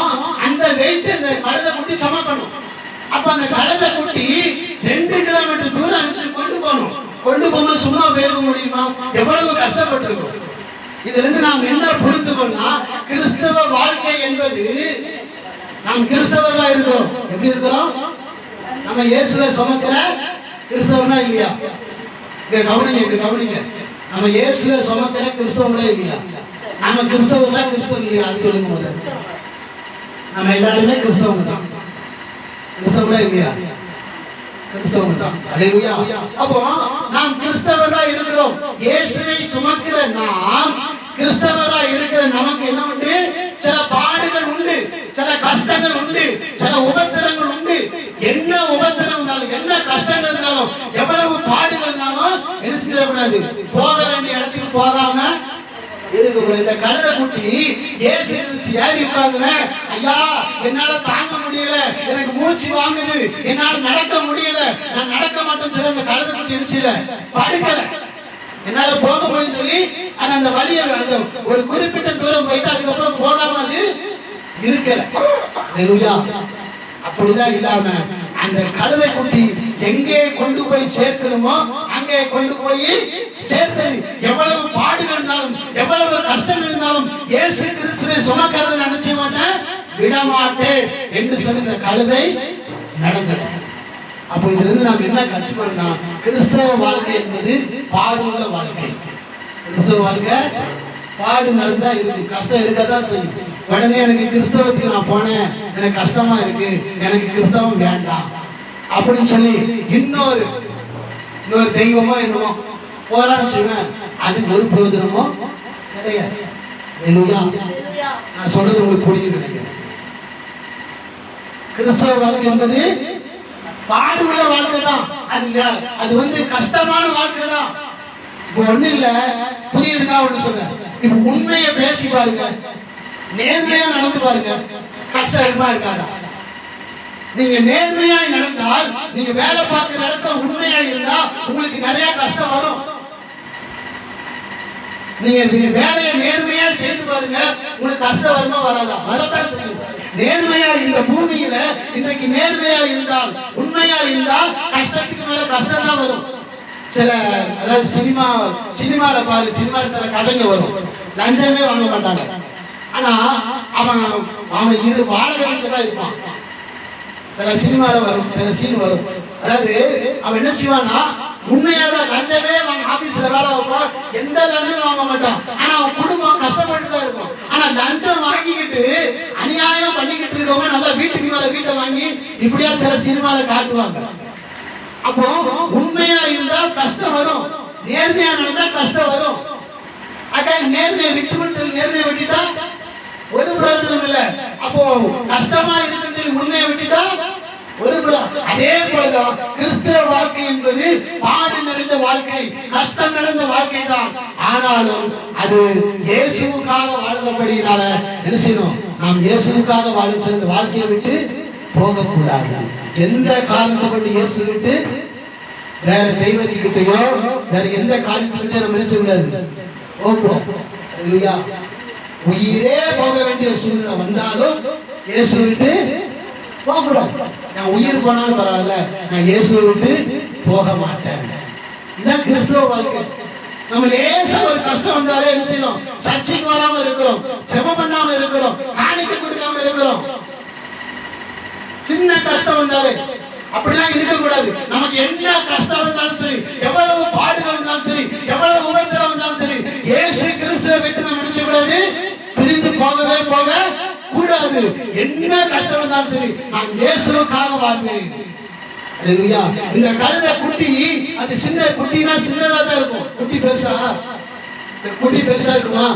அந்த வெயிட் இந்த கழுதை குட்டி சுமக்கணும். அப்ப அந்த கழுதை குட்டி 2 கிலோமீட்டர் தூரம் கொண்டு போகும்போது சும்மா போக முடியுமா? எவ்வளவு கஷ்டப்பட்டிருக்கோம். இதுல இருந்து நாம் என்ன புரிந்துக்கொள்ளா, கிறிஸ்தவ வாழ்க்கை என்பது நாம் கிறிஸ்தவர்களா இருக்கிறோம். எப்படி இருக்கிறோம்? நம்ம இயேசுவை சுமக்கிற கிறிஸ்தவனா இல்லையா? கவனிங்க. நம்ம இயேசுவை சுமக்கிற கிறிஸ்தவங்களே இல்லையா? நம்ம கிறிஸ்தவர்களா கிறிஸ்தவ இல்லையா அது சொல்லுங்க முதல்ல. நம்ம எல்லாருமே கிறிஸ்தவங்க தான். கிறிஸ்தவங்களா இல்லையா? கிறிஸ்தவங்க தான். அல்லேலூயா. அப்போ நாம் கிறிஸ்தவர்களா இருக்கிறோம். இயேசுவை சுமக்கிற நாம் கிறிஸ்தவரா இருக்கிற நமக்கு என்ன உண்டு? சில பாடுகள் உண்டு, சில கஷ்டங்கள் உண்டு, சில உபத்திரங்கள் உண்டு. என்ன உபத்திரம் இருந்தாலும், என்ன கஷ்டங்கள் இருந்தாலும், எவ்வளவு பாடுகள் இருந்தாலும் என்ன செய்யக்கூடாது? போக வேண்டிய இடத்துக்கு போகாம இருக்கக்கூடாது. இந்த கழுதை குட்டி இயேசு ஏறி உட்கார்ந்துனேன், ஐயா என்னால தாங்க முடியல, எனக்கு மூச்சு வாங்குது, என்னால நடக்க முடியல, நான் நடக்க மாட்டேன்னு சொல்லி அந்த கழுதை குட்டி இருந்துச்சுல படுக்கல. என்னால போக முடியும்னு சொல்லி அந்த வழியை அந்த ஒரு குறிப்பிட்ட தூரம் போயிட்டு அதுக்கப்புறம் போகாம அது இருக்கல. அல்லேலூயா. அப்படிதான் இல்லாம அந்த கழுதை குட்டி எங்கே கொண்டு போய் சேர்க்கணுமோ அங்கே கொண்டு போய் சேர்த்தது. எவ்வளவு பாடுகள் இருந்தாலும், எவ்வளவு கஷ்டம் இருந்தாலும் இயேசு கிறிஸ்துவை சுமக்கிறத நினைச்ச மாட்டேன், விடமாட்டேன் என்று சொல்லி இந்த கழுதை நடந்தது. அப்போ இதுல இருந்து நாம் என்ன கற்றுக்கொள்ளலாம்? கிறிஸ்தவ வாழ்க்கை என்பது பாடுள்ள வாழ்க்கை. கிறிஸ்தவ வாழ்க்கை பாடு நடந்தா இருக்கு, கஷ்டம் இருக்கதான் செய்யும். உடனே எனக்கு கிறிஸ்தவத்துக்கு நான் போனேன், எனக்கு கஷ்டமா இருக்கு, எனக்கு கிறிஸ்தவம் வேண்டாம் அப்படின்னு சொல்லி இன்னொரு தெய்வமோ என்னமோ போறான்னு சொல்லுவேன், அதுக்கு ஒரு பிரயோஜனமோ கிடையாது. நான் சொல்றது உங்களுக்கு புரியும் நினைக்கிறேன். கிறிஸ்தவ வாழ்க்கை என்பது பாடுள்ள வாழ்க்கை தான். அது கஷ்டமான வாழ்க்கை தான். இப்ப ஒண்ணு இல்ல, புரியுதுக்கா ஒண்ணு சொல்றேன். இப்ப உண்மையை பேசி பாருங்க, நேர்மையா நடந்து பாருங்க, கஷ்டம் இருக்குமா இருக்காதா? நீங்க நேர்மையா நடந்தால், நீங்க வேலை பார்க்கிற இடத்துல உண்மையா இருந்தா உங்களுக்கு நிறைய கஷ்டம் வரும். நீங்க வேலையை நேர்மையா செய்து பாருங்க, உங்களுக்கு கஷ்டம் வருமா வராதா? வரதான் சொல்லுங்க. நேர்மையா இந்த பூமியில இன்றைக்கு நேர்மையா இருந்தால், உண்மையா இருந்தால் கஷ்டத்துக்கு மேல கஷ்டம் தான் வரும். சில அதாவது சினிமால பாரு, சினிமால சில கதைங்க வரும், லஞ்சமே வாங்க மாட்டாங்க. ஆனா அவன் இது வாடகை வீட்டுல தான் இருப்பான். சில சினிமால வரும், சில சீன் வரும். அதாவது அவன் என்ன செய்வான்னா, உண்மையாதான் லஞ்சமே வாங்க, ஆபீஸ்ல வேலை வைப்பான், எந்த லஞ்சமும் வாங்க மாட்டான். ஆனா அவன் குடும்பம் கஷ்டப்பட்டு தான் இருக்கும். ஆனா லஞ்சம் வாங்கிக்கிட்டு அநியாயம் பண்ணிக்கிட்டு இருக்கவங்க நல்லா வீட்டுக்கு மேல வீட்டை வாங்கி இப்படியா சில சினிமால காட்டுவாங்க. அப்போ உண்மையா இருந்தா கஷ்டம் வரும், நேர்மையா நடந்தா கஷ்டம் வரும். அக்கா நேர்மையை விட்டு நேர்மையை விட்டுட்டா ஒரு பிரயோஜனம் இல்ல. அப்போ கஷ்டமா இருக்குன்னு சொல்லி உண்மையை விட்டுட்டா ஒரு பிரயோஜனம். அதே போலதான் கிறிஸ்தவ வாழ்க்கை என்பது பாடு நிறைந்த வாழ்க்கை, கஷ்டம் நிறைந்த வாழ்க்கை தான். ஆனாலும் அது இயேசுவுக்காக வாழ்றபடினால என்ன செய்யணும்? நாம் இயேசுவுக்காக வாழ சிறந்த வாழ்க்கையை விட்டு போகக்கூடாது. எந்த காரணத்தை கொண்டு இயேசு விட்டு வேற தெய்வத்துக்கிட்டையோ வேற எந்த காரியத்துக்கிட்டே நம்ம என்ன செய்யக்கூடாது? போகக்கூடாது. உயிரே போக வேண்டிய சூழ்நிலை வந்தாலும் இயேசு விட்டு போகக்கூடாது. நான் உயிர் போனாலும் பரவாயில்ல, நான் இயேசுவை விட்டு போக மாட்டேன். இதுதான் கிறிஸ்தவ வாழ்க்கை. நம்ம லேசா ஒரு கஷ்டம் வந்தாலே என்ன செய்யணும்? சர்ச்சைக்கு வராம இருக்கிறோம், ஜெபம் பண்ணாம இருக்கிறோம், காணிக்கை கொடுக்காம இருக்கிறோம். சின்ன கஷ்டம் வந்தாலே அப்படிலாம் இருக்கக்கூடாது. நமக்கு என்ன கஷ்டம் வந்தாலும் சரி, எவ்வளவு பாடுகள் வந்தாலும் சரி, எவ்வளவு உபத்திரம் வந்தாலும் சரி, இயேசு கிறிஸ்துவை விட்டு நம்ம நினைச்ச கூடாது, பிரிந்து போகவே போக கூடாது. என்ன கஷ்டம் வந்தாலும் சரி, நான் இயேசுவுக்காக வாழ்வேன். அல்லேலூயா. இந்த கழுதை குட்டி, அது சின்ன குட்டினா சின்னதா தான் இருக்கும். குட்டி பெருசா இருக்குமா?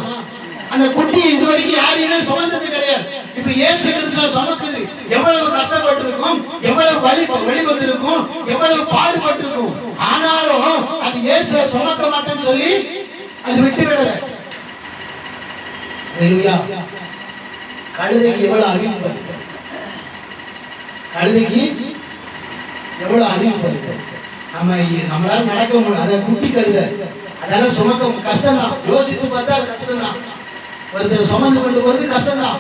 அந்த குட்டி இதுவரைக்கும் யாரையுமே சுமந்தது கிடையாது. இப்ப இயேசு கிறிஸ்துவை சுமக்குது. எவ்வளவு கஷ்டப்பட்டு இருக்கும், எவ்வளவு வெளிவந்து இருக்கும், எவ்வளவு பாடுபட்டு இருக்கும். ஆனாலும் அது இயேசுவை சுமக்க மாட்டேன்னு சொல்லி அது விட்டு விடல. அல்லேலூயா. கழுதைக்கு எவ்வளவு அறிவு, கழுதைக்கு எவ்வளவு அறிவு இருக்கு. நம்மளால நடக்க முடியும். அதை குட்டி கழுதை, அதெல்லாம் சுமக்க கஷ்டம் தான். யோசித்து பார்த்தா அது கஷ்டம் தான். ஒருத்தர் சுமந்து கொண்டு போறது கஷ்டம் தான்.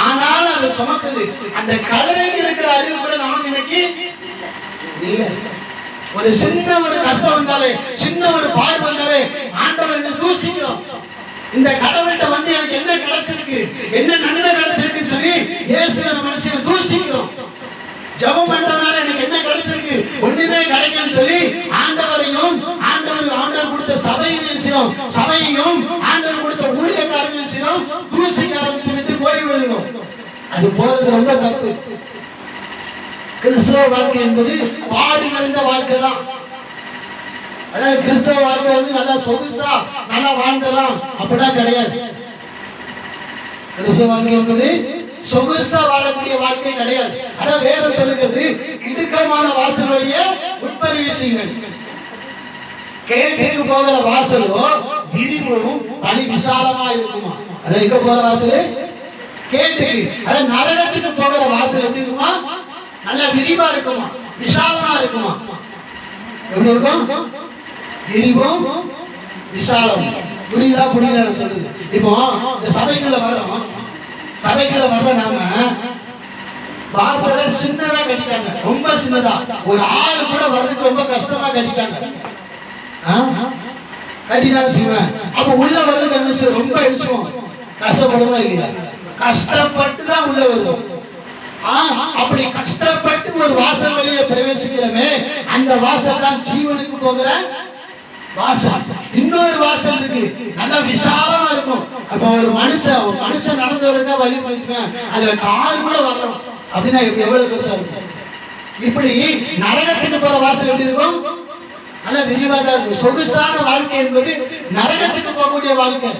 ஆனாலும் அது சுமக்குது. அந்த கழுதைக்கு இருக்கிற அறிவு கூட நமக்கு இன்னைக்கு இல்ல. ஒரு சின்ன ஒரு கஷ்டம் வந்தாலே, சின்ன ஒரு பாடு வந்தாலே ஆண்டவர் தூசிக்கும். இந்த கடவுள்கிட்ட வந்து எனக்கு என்ன கிடைச்சிருக்கு, என்ன நன்மை கிடைச்சிருக்குன்னு சொல்லி இயேசுவை மனுஷன் தூசிக்கிறோம். ஜெபம் பண்றதுனால எனக்கு என்ன கிடைச்சிருக்கு, ஒண்ணுமே கிடைக்கும்னு சொல்லி ஆண்டவர் கொடுத்த சபையும் ஆண்டவர் கொடுத்த ஊழியக்காரங்களும் அது போறது ரொம்ப தப்பு. கிறிஸ்தவ வாழ்க்கை என்பது பாடு நிறைந்த வாழ்க்கை தான். அதாவது கிறிஸ்தவ வாழ்க்கை வந்து நல்லா சொகுசா நல்லா வாழ்ந்தலாம் அப்படிலாம் கிடையாது. கிறிஸ்தவ வாழ்க்கை என்பது சொகுசா வாழக்கூடிய வாழ்க்கை கிடையாது. அதான் வேதம் சொல்லுகிறது, இடுக்கமான வாசல் வழியே உட்பிரவேசியுங்கள். கேட்டுக்கு போகிற வாசலோ விரிவும் வழி விசாலமா இருக்குமா. அதான் எங்க போற வாசல்? கேட்டுக்கு. அதான் நரகத்துக்கு போகிற வாசல் எப்படி இருக்குமா? நல்லா விரிவா இருக்குமா, விசாலமா இருக்குமா. எப்படி இருக்கும்? விரிவும் விசாலம். புரியுதா புரியல சொல்லுது. இப்போ இந்த சபைக்குள்ள வரோம், சபைக்குள்ள வர்ற நாம வாசலை சின்னதா கட்டிட்டாங்க, ரொம்ப சின்னதா. ஒரு ஆளு கூட வர்றதுக்கு ரொம்ப கஷ்டமா கட்டிட்டாங்க. கட்டினா செய்வேன். அப்ப உள்ள வர்றதுக்கு என்ன ரொம்ப எழுச்சுவோம், கஷ்டப்படுமா இல்லையா? கஷ்டப்பட்டு தான் உள்ள வருவோம். அப்படி கஷ்டப்பட்டு ஒரு வாசல் வழியை பிரவேசிக்கிறமே, அந்த வாசல் தான் ஜீவனுக்கு போகிற வாசல். இன்னொரு வாசல் இருக்கு, நல்லா விசாலமா இருக்கும். அப்ப ஒரு மனுஷன் நடந்து வரதா வழி மனுஷன், அதுல கால் கூட வரலாம் அப்படின்னா எவ்வளவு பெருசா இருக்கும். இப்படி நரகத்துக்கு போற வாசல் எப்படி இருக்கும்? நல்லா விரிவா தான் இருக்கும். சொகுசான வாழ்க்கை என்பது நரகத்துக்கு போகக்கூடிய வாழ்க்கை.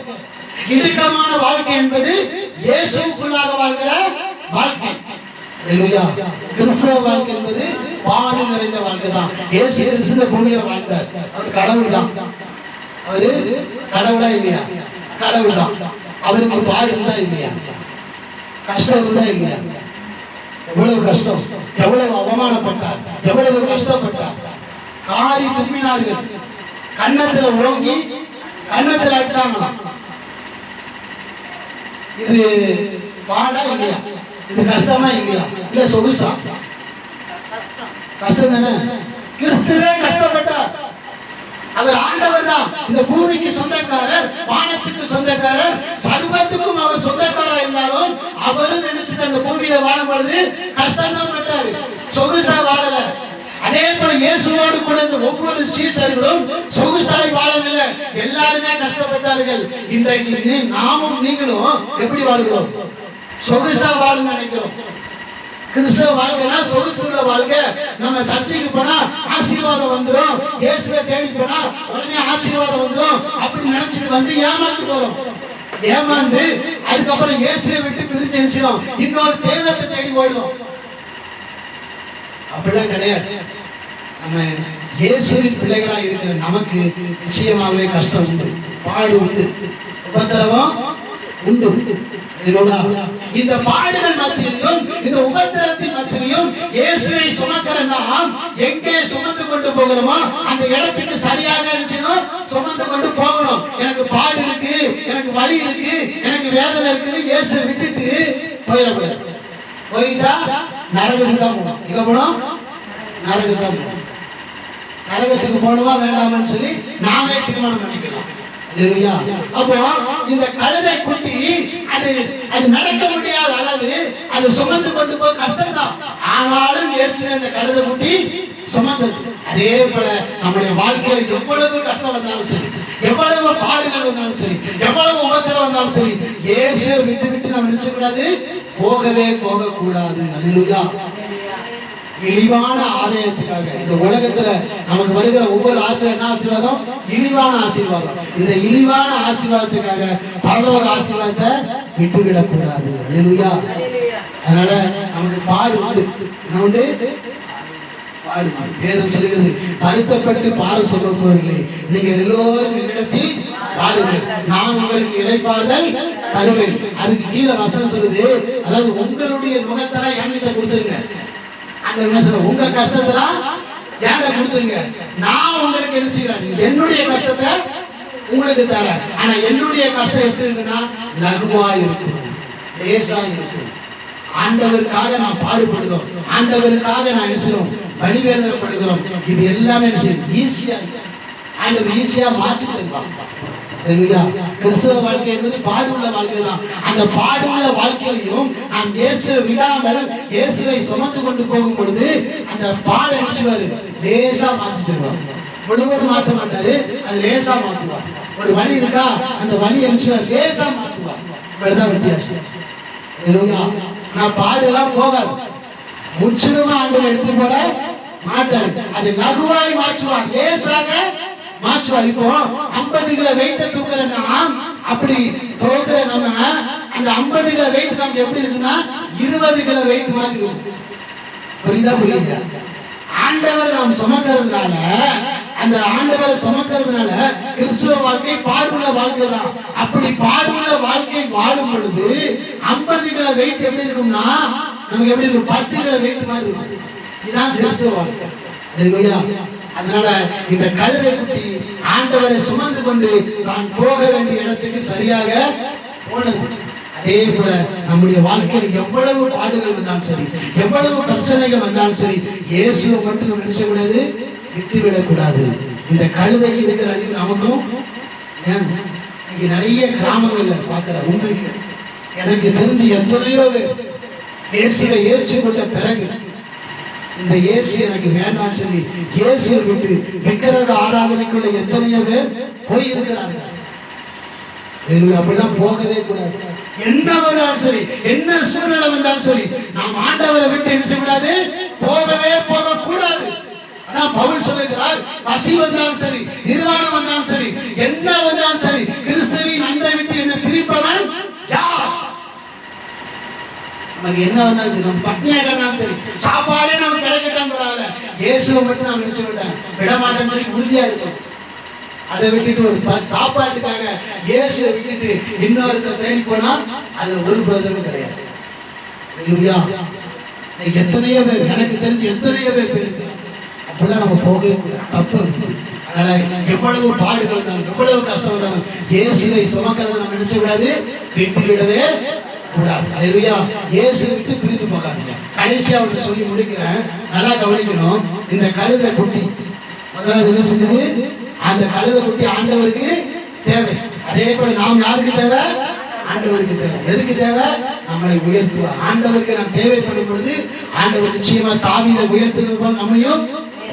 இடுக்கமான வாழ்க்கை என்பது இயேசுவுக்குள்ளாக வாழ்கிற வாழ்க்கை. கிறிஸ்தவ வாழ்க்கை என்பது பாடு நிறைந்த வாழ்க்கை தான். இயேசு கிறிஸ்து பூமியில வாழ்ந்தார். அவர் கடவுள் தான். அவரு கடவுளா இல்லையா? கடவுள் தான். அவருக்கு பாடு இருந்தா இல்லையா? கஷ்டம் இருந்தா இல்லையா? எவ்வளவு கஷ்டம், எவ்வளவு அவமானப்பட்டார், எவ்வளவு கஷ்டப்பட்டார். காரி துப்பினார்கள், கன்னத்துல ஓங்கி கன்னத்துல அடிச்சாங்களாம். இது பாடா இல்லையா? இது கஷ்டமா இல்லையா? இல்ல சொகுசா? கஷ்டம் தானே. கிறிஸ்துவே கஷ்டப்பட்டார். அவர் ஆண்டவர் தான். இந்த பூமிக்கு சொந்தக்காரர், வானத்துக்கு சொந்தக்காரர், சர்வத்துக்கும் அவர் சொந்தக்காரர். இருந்தாலும் அவரும் நினைச்சிட்டு அந்த பூமியில வாழும் பொழுது கஷ்டம் தான் பட்டாரு, சொகுசா வாழல. அதே போல இயேசுவோடு கூட இந்த ஒவ்வொரு சீசர்களும் சொகுசாய் வாழவில்லை, எல்லாருமே கஷ்டப்பட்டார்கள். இன்றைக்கு நாமும் நீங்களும் எப்படி வாழ்கிறோம்? சொகுசா வாழ நினைக்கிறோம். கிறிஸ்தவ வாழ்க்கைனா சொகுசுள்ள வாழ்க்கை. நம்ம சர்ச்சைக்கு போனா ஆசீர்வாதம் வந்துடும், இயேசுவை தேடி போனா உடனே ஆசீர்வாதம் வந்துடும் அப்படி நினைச்சிட்டு வந்து ஏமாந்து போறோம். ஏமாந்து அதுக்கப்புறம் இயேசுவை விட்டு பிரிஞ்சு நினைச்சிடும், இன்னொரு தெய்வத்தை தேடி ஓடுவோம். அப்படிலாம் கிடையாது. நம்ம இயேசுவின் பிள்ளைகளா இருக்கிற நமக்கு நிச்சயமாகவே கஷ்டம் உண்டு, பாடு உண்டு, உபத்திரவம் உண்டு. இந்த பாடுகள் மத்தியிலும் இந்த உபத்திரத்தின் மத்தியிலும் இயேசுவை சுமக்கிற நாம் எங்கே சுமந்து கொண்டு போகிறோமோ அந்த இடத்துக்கு சரியாக நினைச்சணும், சுமந்து கொண்டு போகணும். எனக்கு பாடு இருக்கு, எனக்கு வலி இருக்கு, எனக்கு வேதனை இருக்குன்னு இயேசுவை விட்டுட்டு போயிடக்கூடாது. போயிட்டா நரகத்துக்கு தான் போகணும். எங்க போனோம்? நரகத்துக்கு தான் போகணும். நரகத்துக்கு போகணுமா வேண்டாமான்னு சொல்லி நாமே தீர்மானம் பண்ணிக்கலாம். அப்போ இந்த கழுதை குட்டி அது நடக்க முடியாத அளவு அது சுமந்து கொண்டு போய் கஷ்டம் தான். ஆனாலும் இயேசு அந்த கழுதை குட்டி சுமந்தது. அதே போல நம்முடைய வாழ்க்கையில எவ்வளவு கஷ்டம் வந்தாலும் சரி, எவ்வளவு பாடுகள் வந்தாலும் சரி, எவ்வளவு உபத்திரம் வந்தாலும் சரி, இயேசுவை விட்டு விட்டு நாம் நினைச்சக்கூடாது, போகவே போகக்கூடாது. அல்லேலூயா. இழிவான ஆதாயத்துக்காக இந்த உலகத்துல நமக்கு வருகிற ஒவ்வொரு ஆசீர்வாதம் இழிவான ஆசீர்வாதம். இந்த இழிவான ஆசீர்வாதத்துக்காக பரலோக ஆசீர்வாதத்தை விட்டுவிடக் கூடாது. அல்லேலூயா. அதனால நமக்கு பாடு உண்டு, பாடு. வேதம் சொல்லுகிறது, வருத்தப்பட்டு பாடம் சொல்லுவதில்லை, நீங்கள் எல்லோரும் என்னிடத்தில் பாருங்கள், நான் உங்களுக்கு இளைப்பாறுதல் தருவேன். அதுக்கு கீழே வசனம் சொல்லுது, அதாவது உங்களுடைய முகத்தெல்லாம் என்கிட்ட கொடுத்துருங்க. உங்க கஷ்டத்தெல்லாம் ஏன்ட கொடுத்துருங்க, நான் உங்களுக்கு என்ன செய்யறேன், என்னுடைய கஷ்டத்தை உங்களுக்கு தரேன். ஆனா என்னுடைய கஷ்டம் எப்படி இருக்குன்னா லகுவா இருக்கும், லேசா இருக்கும். ஆண்டவருக்காக நான் பாடுபடுகிறோம், ஆண்டவருக்காக நான் என்ன செய்யறோம், வழிவேதனைப்படுகிறோம். இது எல்லாமே ஈஸியா, ஆண்டவர் ஈஸியா மாற்றிட்டு. கிறிஸ்தவ வாழ்க்கை என்பது பாடுள்ள வாழ்க்கை தான். அந்த பாடுள்ள வாழ்க்கையிலையும் நாம் இயேசுவை விடாமல் இயேசுவை சுமந்து கொண்டு போகும் பொழுது அந்த பாடு நினைச்சுவாரு லேசா மாற்றி செல்வார். முழுவதும் மாற்ற மாட்டாரு, அது லேசா மாற்றுவார். ஒரு வழி இருக்கா, அந்த வழி நினைச்சுவார் லேசா மாற்றுவார். இவ்வளவுதான் வித்தியாசம். நான் பாடுலாம் போகாது. முற்றிலுமா ஆண்டவர் எடுத்து போட மாட்டார். அது லகுவாய் மாற்றுவார், லேசாக மாற்றுவார். இப்போ 50 கிலோ வெயிட்ட தூக்குறேன்னா அப்படி தூக்குற நம்ம அந்த 50 கிலோ வெயிட் நமக்கு எப்படி இருக்குன்னா 20 கிலோ வெயிட் மாதிரி இருக்கும். புரியுதா? ஆண்டவர் நாம் சுமக்கிறதுனால, அந்த ஆண்டவரை சுமக்கிறதுனால கிறிஸ்துவ வாழ்க்கை பாடுள்ள வாழ்க்கை தான். அப்படி பாடுள்ள வாழ்க்கை வாழும் பொழுது 50 கிலோ வெயிட் எப்படி இருக்கும்னா நமக்கு எப்படி இருக்கும்? 10 கிலோ வெயிட் மாதிரி இருக்கும். இதுதான் கிறிஸ்துவ வாழ்க்கை. அதனால இந்த கழுதை குட்டி ஆண்டவரை சுமந்து கொண்டு நான் போக வேண்டிய இடத்துக்கு சரியாக போனது. அதே போல நம்முடைய வாழ்க்கையில் எவ்வளவு பாடுகள் வந்தாலும் சரி, எவ்வளவு பிரச்சனைகள் வந்தாலும் சரி, இயேசுவை மட்டும் நம்ம நினைச்சக்கூடாது, விட்டுவிடக்கூடாது. இந்த கழுதைக்கு இருக்கிற அறிவு நமக்கும் இங்க நிறைய கிராமங்கள்ல பாக்குற உண்மை. எனக்கு தெரிஞ்சு எத்தனையோ இயேசுவை ஏற்றுக்கொண்ட பிறகு இந்த இயேசு எனக்கு வேண்டாம் சொல்லி இயேசுவை விட்டு விக்கிரக ஆராதனைக்குள்ள எத்தனையோ பேர் போயிருக்கிறார்கள். அப்படிலாம் போகவே கூடாது. என்ன வந்தாலும் சரி, என்ன சூழ்நிலை வந்தாலும் சரி, நாம் ஆண்டவரை விட்டு என்ன செய்யக்கூடாது, போகவே போகக்கூடாது. ஆனா பவுல் சொல்லுகிறார், பசி வந்தாலும் சரி, நிர்வாணம் வந்தாலும் சரி, என்ன வந்தாலும் சரி, கிறிஸ்துவின் அன்பை விட்டு என்ன பிரிப்பவன் யார்? நமக்கு என்ன வந்தாலும் நம்ம பட்னியாக இருந்தாலும் சரி, சாப்பாடே நமக்கு கிடைக்கட்டான்னு வராங்க, இயேசுவை மட்டும் நாம் என்ன செய்ய விட மாட்டேன்னு சொல்லி உறுதியா இருக்கும். அதை விட்டுட்டு ஒரு சாப்பாட்டுக்காக இயேசுவை விட்டுட்டு இன்னொருத்த தேடி போனா அது ஒரு பிரயோஜனமும் கிடையாது. எத்தனையோ பேர், எனக்கு தெரிஞ்சு எத்தனையோ பேர் அப்படிலாம் நம்ம போகவே தப்பு. அதனால எவ்வளவு பாடுகள் இருந்தாலும், எவ்வளவு கஷ்டம் இருந்தாலும் இயேசுவை சுமக்கிறத நம்ம நினைச்ச கூடாது, விட்டு விடவே கூடாது. அல்லேலூயா. இயேசுவை விட்டு பிரிந்து போகாதீங்க. கடைசியா அவருக்கு சொல்லி முடிக்கிறேன், நல்லா கவனிக்கணும். இந்த கழுதை குட்டி முதல்ல என்ன செஞ்சது? அந்த கழுதை குட்டி ஆண்டவருக்கு தேவை. அதே போல நாம் யாருக்கு தேவை? ஆண்டவருக்கு தேவை. எதுக்கு தேவை? நம்மளை உயர்த்துவார். ஆண்டவருக்கு நாம் தேவைப்படும் பொழுது ஆண்டவர் நிச்சயமா தாவீதை உயர்த்துவது போல நம்மையும்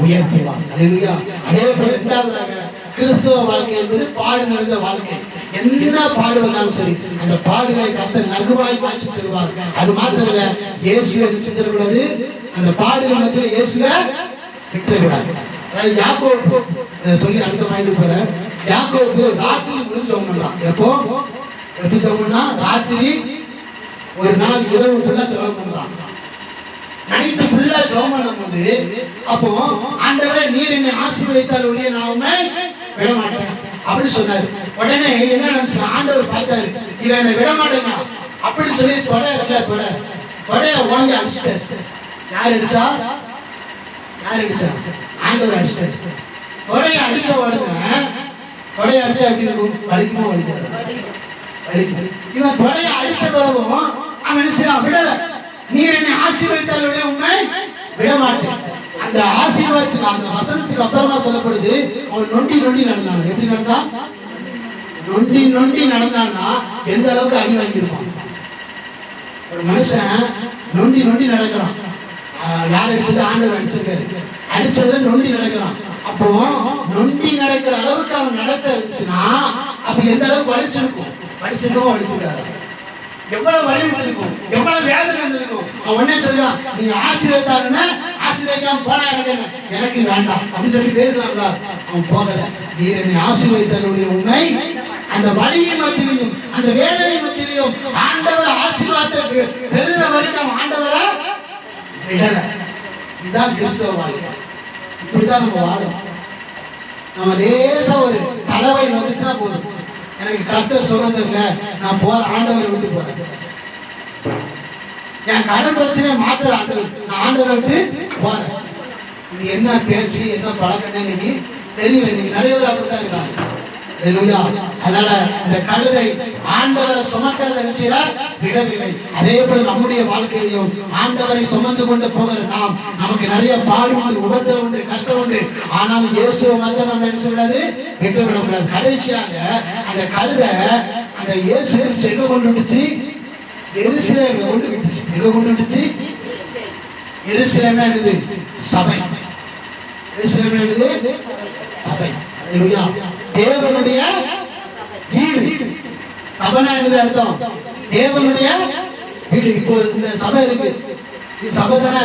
உயர்த்துவார். அல்லேலூயா. அதே போல இரண்டாவதாக கிறிஸ்துவ வாழ்க்கை என்பது பாடு நிறைந்த வாழ்க்கை. என்ன பாடு வந்தாலும் சரி, அந்த பாடுகளை கர்த்தர் லகுவாய் மாற்றி தருவார். அது மாத்திரம் இல்ல, இயேசுவை செஞ்சிடக்கூடாது, அந்த பாடுகள் மத்தியில் இயேசுவை விட்டுவிடாது. யாக்கோபு சொல்லி அடுத்த பாயிண்ட் போறேன். யாக்கோபு ராத்திரி முடிஞ்சு ஜெபம் பண்றான். எப்போ எப்படி ஜெபம் பண்ணா? ராத்திரி ஒரு நாள் இரவு ஃபுல்லா ஜெபம் பண்றான். நைட்டு ஃபுல்லா ஜெபம் பண்ணும்போது அப்போ ஆண்டவரே நீர் என்னை ஆசீர்வதித்தால் ஒழிய நான் உன்னை விட மாட்டேன் அப்படி சொன்னாரு. உடனே என்ன நினைச்சு ஆண்டவர் பார்த்தாரு, இவன் என்னை விட மாட்டேங்க அப்படின்னு சொல்லி தொடைய வாங்கி அடிச்சுட்டாரு. யார் அடிச்சா? ஆண்டவர் அடிச்சுட்டாரு. தொடைய அடிச்ச உடனே தொடைய அடிச்சா எப்படி இருக்கும்? வலிக்குமோ வலிக்காது? வலிக்கும். இவன் தொடைய அடிச்ச பிறகும் அவன் என்ன செய்யலாம்? விடல. நீர் என்னை ஆசீர்வதித்தாலுடைய உண்மை விட மாட்டேன். அந்த ஆசீர்வாதத்துக்கு, அந்த வசனத்துக்கு அப்புறமா சொல்லப்படுது, அவன் நொண்டி நடந்தான். எப்படி நடந்தான்? நொண்டி நடந்தான்னா எந்த அளவுக்கு அடி வாங்கியிருப்பான்? ஒரு மனுஷன் நொண்டி நடக்கிறான். யார் அடிச்சது? ஆண்டவர் அடிச்சிருக்காரு. அடிச்சதுல நொண்டி நடக்கிறான். அப்போ நொண்டி நடக்கிற அளவுக்கு அவன் நடக்க இருந்துச்சுன்னா அப்ப எந்த அளவுக்கு வலிச்சிருக்கும்? வலிச்சிருக்காரு. எவ்வளவு வலி இருக்கும், எவ்வளவு வேதனை இருந்திருக்கும். அவன் உடனே சொல்லுவான், நீங்க ஆசீர்வதித்தாருன்னா ஆசீர்வதிக்காம போனா எனக்கு வேண்டாம் அப்படின்னு சொல்லி பேசலாம்ல. அவன் போகல. நீர் என்னை ஆசீர்வதித்தருடைய உண்மை அந்த வலியை மத்தியிலையும் அந்த வேதனை மத்தியிலையும் ஆண்டவர் ஆசீர்வாதத்தை பெறுகிற வரைக்கும் ஆண்டவரை விடல. இதுதான் கிறிஸ்தவ வாழ்க்கை. இப்படிதான் நம்ம வாழணும். நம்ம லேசா ஒரு தலைவலி வந்துச்சுன்னா போதும், எனக்கு கர்த்தர் சுகம் இல்ல, நான் போற ஆண்டவரை விட்டு போறேன். என் கடன் பிரச்சனையை மாத்துற ஆண்டவர், நான் ஆண்டவரை விட்டு போறேன். இது என்ன பேச்சு, என்ன பழக்கம் இன்னைக்கு தெரியல. இன்னைக்கு நிறைய பேர் அப்படித்தான் இருக்காங்க. அதனால இந்த கழுதை ஆண்டவரை சுமக்கிறத நினைச்சார் விடவில்லை. அதே போல நம்முடைய வாழ்க்கையிலையும் ஆண்டவரை சுமந்து கொண்டு போகிற நாம், நமக்கு நிறைய பாடு உண்டு, உபத்திரம் உண்டு, கஷ்டம் உண்டு. ஆனால் இயேசுவை மட்டும் நம்ம என்ன செய்யக்கூடாது? விட்டு விடக்கூடாது. கடைசியாக அந்த கழுதை அந்த இயேசு எங்க கொண்டு விட்டுச்சு? எருசலேமை கொண்டு விட்டுச்சு. எங்க கொண்டு விட்டுச்சு? எருசலேம் என்னது? சபை. எருசலேம் என்னது? சபை. தேவனுடைய வீடு. சபைனா என்னது அர்த்தம்? தேவனுடைய வீடு. இப்போ இந்த சபை இருக்கு, இது சபை தானே?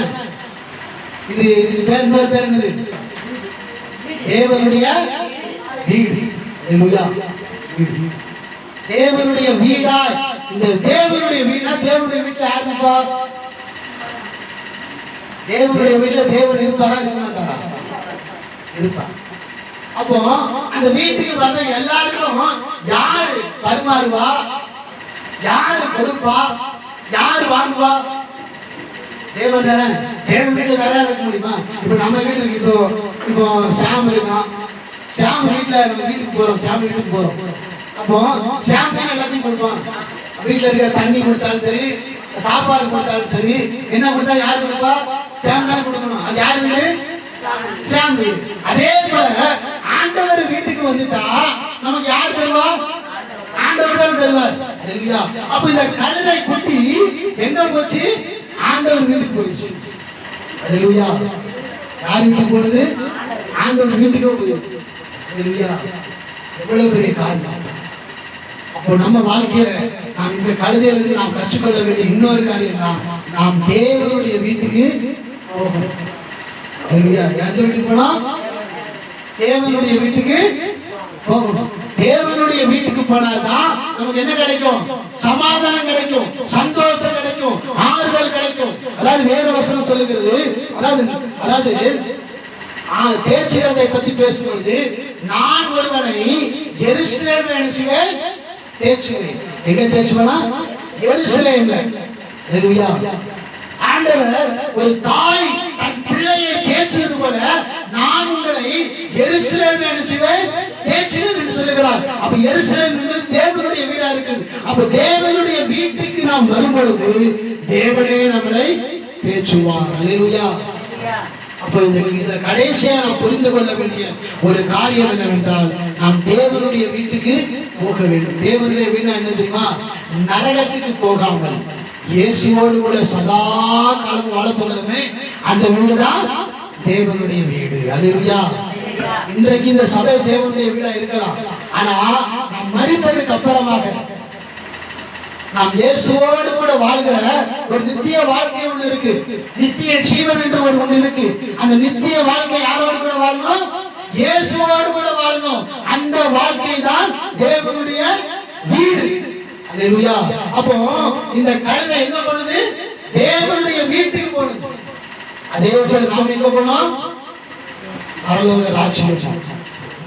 இது பேர் இன்னொரு பேர் என்னது? தேவனுடைய வீடு. வீடு தேவனுடைய வீடா? இந்த தேவனுடைய வீடா? தேவனுடைய வீட்டுல யாருப்பா? தேவனுடைய வீட்டுல தேவன் இருப்பாரா இருக்க மாட்டாரா? இருப்பா. அப்போ அந்த வீட்டுக்கு வந்த எல்லாருக்கும் யாரு பரிமாறுவா, யாரு கொடுப்பா, யாரு வாங்குவா? தேவன் தானே. தேவன் வீட்டுல வேற இருக்க முடியுமா? இப்ப நம்ம வீட்டுக்கு இப்போ சாம் இருக்கான். சாம் வீட்டுல நம்ம வீட்டுக்கு போறோம், சாம் வீட்டுக்கு போறோம். அப்போ சாம் தானே எல்லாத்தையும் கொடுப்பான். வீட்டுல இருக்க தண்ணி கொடுத்தாலும் சரி, சாப்பாடு கொடுத்தாலும் சரி, என்ன கொடுத்தா யாரு கொடுப்பா? சாம் தானே கொடுக்கணும். அது யாரு வீடு? சாம் வீடு. அதே போல ஆண்டவர் வீட்டுக்கு வந்துட்டா நமக்கு யார் தருவா? ஆண்டவர் தான் தருவார். அப்ப இந்த கழுதை குட்டி எங்க போச்சு? ஆண்டவர் வீட்டுக்கு போயிடுச்சு. அல்லேலூயா. யார் வீட்டுக்கு போனது? ஆண்டவர் வீட்டுக்கு போயிடுச்சு. அல்லேலூயா. எவ்வளவு பெரிய காரியம். அப்போ நம்ம வாழ்க்கையில நாம் இந்த கழுதையிலிருந்து நாம் கற்றுக்கொள்ள வேண்டிய இன்னொரு காரியம் தான், நாம் தேவனுடைய வீட்டுக்கு போகணும். அல்லேலூயா. எந்த வீட்டுக்கு போனா? தேவனுடைய வீட்டுக்கு போகணும். தேவனுடைய வீட்டுக்கு போனாதான் நமக்கு என்ன கிடைக்கும்? சமாதானம் கிடைக்கும், சந்தோஷம் கிடைக்கும், ஆறுதல் கிடைக்கும். அதாவது வேத வசனம் சொல்லுகிறது, அதாவது தேர்ச்சிகளை பத்தி பேசும்பொழுது, நான் ஒருவனை எருசலேமில் அனுப்புவேன், தேர்ச்சுவேன். எங்க தேர்ச்சுவேனா? எருசலேம்ல. அல்லேலூயா. ஆண்டவர் ஒரு தாய் தன் பிள்ளையை தேய்ச்சது போல நான் உங்களை எருசலேமில் அனுப்புவேன், தேய்ச்சுவேன் என்று சொல்லுகிறார். அப்ப எருசலேம் என்பது தேவனுடைய வீடா இருக்குது. அப்ப தேவனுடைய வீட்டுக்கு நாம் வரும்பொழுது தேவனே நம்மளை தேய்ச்சுவார். அல்லேலூயா. அப்ப இந்த கடைசியா நாம் புரிந்து கொள்ள வேண்டிய ஒரு காரியம் என்னவென்றால், நாம் தேவனுடைய வீட்டுக்கு போக வேண்டும். தேவனுடைய வீடு என்ன தெரியுமா? நரகத்துக்கு போகாமல் இயேசுவோடு கூட சதா காலம் வாழ போகிறோமே, அந்த வீடுதான் தேவனுடைய வீடு. அல்லேலூயா. இன்றைக்கு இந்த சபை தேவனுடைய வீடா இருக்கலாம். ஆனா நாம் மரித்ததுக்கு அப்புறமாக நாம் இயேசுவோடு கூட வாழ்கிற ஒரு நித்திய வாழ்க்கை ஒன்று இருக்கு. நித்திய ஜீவன் என்று ஒன்று இருக்கு. அந்த நித்திய வாழ்க்கை யாரோடு கூட வாழணும்? இயேசுவோடு கூட வாழணும். அந்த வாழ்க்கை தான் தேவனுடைய வீடு. அல்லேலூயா. அப்போ இந்த கழுதை எங்க போனது? தேவனுடைய வீட்டுக்கு போனது. அதே போல நாம் எங்க போனோம்? பரலோக ராஜ்யம்.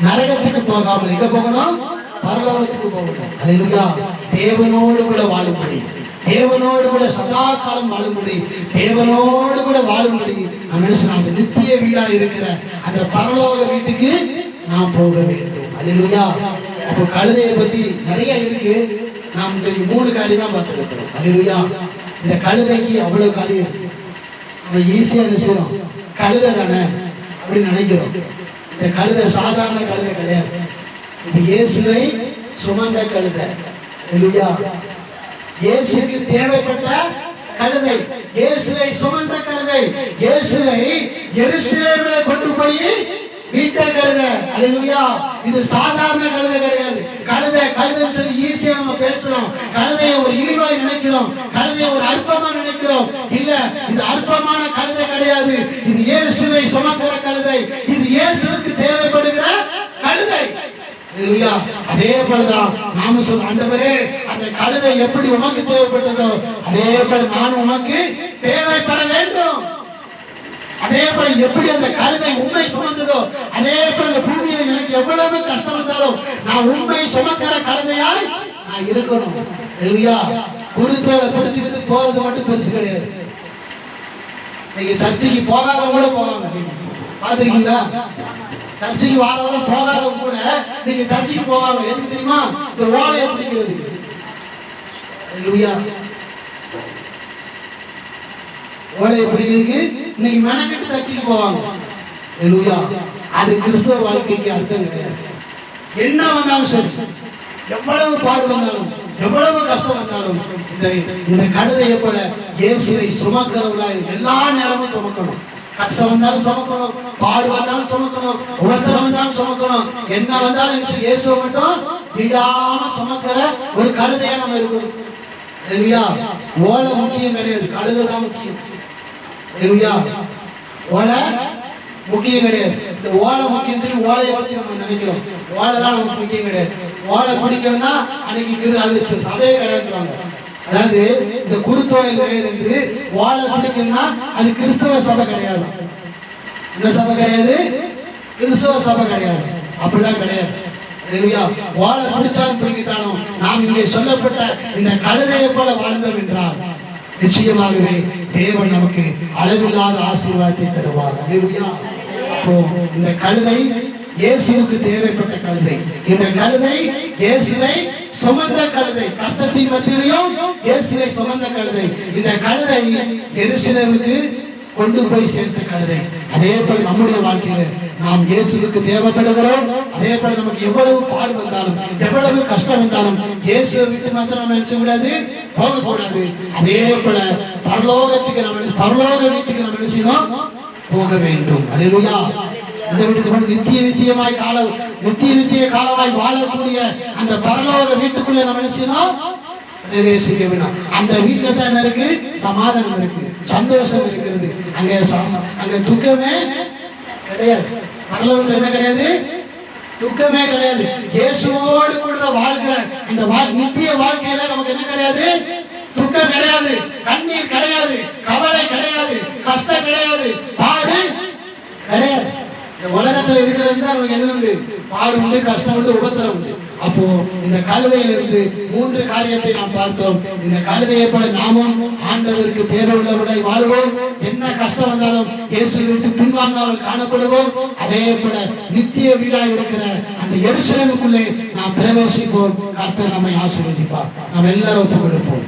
நரகத்துக்கு போகாமல் எங்க போகணும்? பரலோகத்துக்கு போகணும். அல்லேலூயா. தேவனோடு கூட வாழும்படி, தேவனோடு கூட சதா காலம் வாழும்படி, தேவனோடு கூட வாழும்படி நம்ம நித்திய வீடா இருக்கிற அந்த பரலோக வீட்டுக்கு நாம் போக வேண்டும். அல்லேலூயா. அப்போ கழுதையை பத்தி நிறைய இருக்கு. நாம் இன்றைக்கு 3 காரியம் தான் பார்த்துருக்கிறோம். அல்லேலூயா. இந்த கழுதைக்கு அவ்வளவு காரியம் இருக்கு. நம்ம ஈஸியா நினைக்கிறோம், கழுதை தானே அப்படின்னு நினைக்கிறோம். இந்த கழுதை சாதாரண கழுதை கிடையாது. இது இயேசுவை சுமந்த கழுதை. அல்லேலூயா. இயேசுக்கு தேவைப்பட்ட கழுதை, இயேசுவை சுமந்த கழுதை, இயேசுவை எருசலேமிலே கொண்டு போய் வீட்டை கழுதை. அல்லேலூயா. இது சாதாரண கழுதை கிடையாது. கழுதைன்னு சொல்லி ஈஸியா நம்ம பேசுறோம். கழுதையை ஒரு இழிவாய் நினைக்கிறோம், கழுதையை ஒரு அற்பமா நினைக்கிறோம். இல்ல, இது அற்பமான கழுதை கிடையாது. இது இயேசுவை சுமக்கிற கழுதை. இது இயேசுவுக்கு தேவைப்படுகிற கழுதை. அல்லேலூயா. அதே போலதான் நாம சொல்ல, ஆண்டவரே அந்த கழுதை எப்படி உமக்கு தேவைப்பட்டதோ அதே போல நானும் உமக்கு தேவைப்பட வேண்டும். அதே போல எப்படி அந்த கழுதை உண்மை சுமந்ததோ அதே போல இந்த பூமியில எனக்கு எவ்வளவு கஷ்டம் வந்தாலும் நான் உண்மை சுமக்கிற கழுதையாய் நான் இருக்கணும். அல்லேலூயா. குருத்தோட பிடிச்சுக்கிட்டு போறது மட்டும் பெருசு கிடையாது. நீங்க சர்ச்சைக்கு போகாதவங்க கூட போவாங்க. பாத்திருக்கீங்களா? சர்ச்சைக்கு வாரவரும் போகாதவங்க கூட நீங்க சர்ச்சைக்கு போவாங்க. எதுக்கு தெரியுமா? இந்த ஓலையை பிடிக்கிறது. அல்லேலூயா. ஓலையை பிடிக்கிறதுக்கு இன்னைக்கு மெனக்கிட்டு சர்ச்சைக்கு போவாங்க. அல்லேலூயா. அது கிறிஸ்தவ வாழ்க்கைக்கு அர்த்தம் கிடையாது. என்ன வந்தாலும் சரி, எவ்வளவு பாடு வந்தாலும், எவ்வளவு கஷ்டம் வந்தாலும், இந்த கழுதையை போல இயேசுவை சுமக்கிறவங்களா எல்லா நேரமும் சுமக்கணும். கஷ்டம் வந்தாலும் சுமக்கணும், பாடு வந்தாலும் சுமக்கணும், உபத்திரம் வந்தாலும் சுமக்கணும், என்ன வந்தாலும் இயேசுவை மட்டும் விடாம சுமக்கிற ஒரு கழுதையா நம்ம இருக்கணும். இல்லையா? ஓலை முக்கியம் கிடையாது, கழுதை தான் முக்கியம். இல்லையா? ஓலை முக்கியம் கிடையாது. இந்த ஓலை முக்கியம் சொல்லி ஓலையை பத்தி நம்ம நினைக்கிறோம். ஓலை தான் நமக்கு முக்கியம் கிடையாது. ஓலை பிடிக்கணும்னா அன்னைக்கு அது சபையே கிடையாதுவாங்க. அதாவது இந்த குருத்தோலையில் வேறு என்று ஓலை பிடிக்கணும்னா அது கிறிஸ்தவ சபை கிடையாது. இந்த சபை கிடையாது, கிறிஸ்தவ சபை கிடையாது. அப்படிலாம் கிடையாது. ஓலை பிடிச்சாலும் பிடிக்கிட்டாலும் நாம் இங்கே சொல்லப்பட்ட இந்த கழுதையை போல வாழ்ந்தோம் என்றால் நிச்சயமாகவே தேவன் நமக்கு அளவில்லாத ஆசீர்வாதத்தை தருவார். அப்போ இந்த கழுதை இயேசுவுக்கு தேவைப்பட்ட கழுதை. இந்த கழுதை இயேசுவை சுமந்த கழுதை. கஷ்டத்தின் மத்தியிலும் இயேசுவை சுமந்த கழுதை. இந்த கழுதை எருசலேமுக்கு கொண்டு போய் சேர்த்த கழுதை. அதே போல நம்முடைய வாழ்க்கையில நாம் இயேசுவுக்கு தேவைப்படுகிறோம். அதே போல நமக்கு எவ்வளவு பாடு வந்தாலும் எவ்வளவு கஷ்டம் வந்தாலும் இயேசுவை விட்டு மாத்திரம் நம்ம நினைச்ச கூடாது, போகக்கூடாது. அதே போல பரலோக வீட்டுக்கு நம்ம என்ன செய்யணும்? போக வேண்டும். அல்லேலூயா. அந்த வீட்டுக்கு நித்திய காலமாய் வாழக்கூடிய அந்த பரலோக வீட்டுக்குள்ள நம்ம என்ன செய்யணும்? பிரவேசிக்க வேண்டும். அந்த வீட்டுல தான் என்ன இருக்கு? சமாதானம் இருக்கு, சந்தோஷம் இருக்கிறது. அங்க துக்கமே கிடையாது. பரலோகத்துல என்ன கிடையாது? துக்கமே கிடையாது. இயேசுவோடு கூட வாழ்கிற அந்த நித்திய வாழ்க்கையில நமக்கு என்ன கிடையாது? துக்கம் கிடையாது, கண்ணீர் கிடையாது, கவலை கிடையாது, கஷ்டம் கிடையாது, பாடு கிடையாது. உலகத்துல இருக்கிறது தான் நமக்கு என்ன உண்டு? பாடு உண்டு, கஷ்டம் உண்டு, உபத்திரம் உண்டு. அப்போ இந்த கழுதையிலிருந்து 3 காரியத்தை நாம் பார்த்தோம். இந்த கழுதையை போல நாமும் ஆண்டவருக்கு தேவை உள்ளவர்களை வாழ்வோம். என்ன கஷ்டம் வந்தாலும் இயேசுவை விட்டு பின்வாங்காமல் காணப்படுவோம். அதே போல நித்திய வீடாய் இருக்கிற அந்த எருசலேமுக்குள்ளே நாம் பிரவேசிப்போம். கர்த்தர் நம்மை ஆசீர்வதிப்பார். நாம் எல்லாரும் ஒப்பு கொடுப்போம்.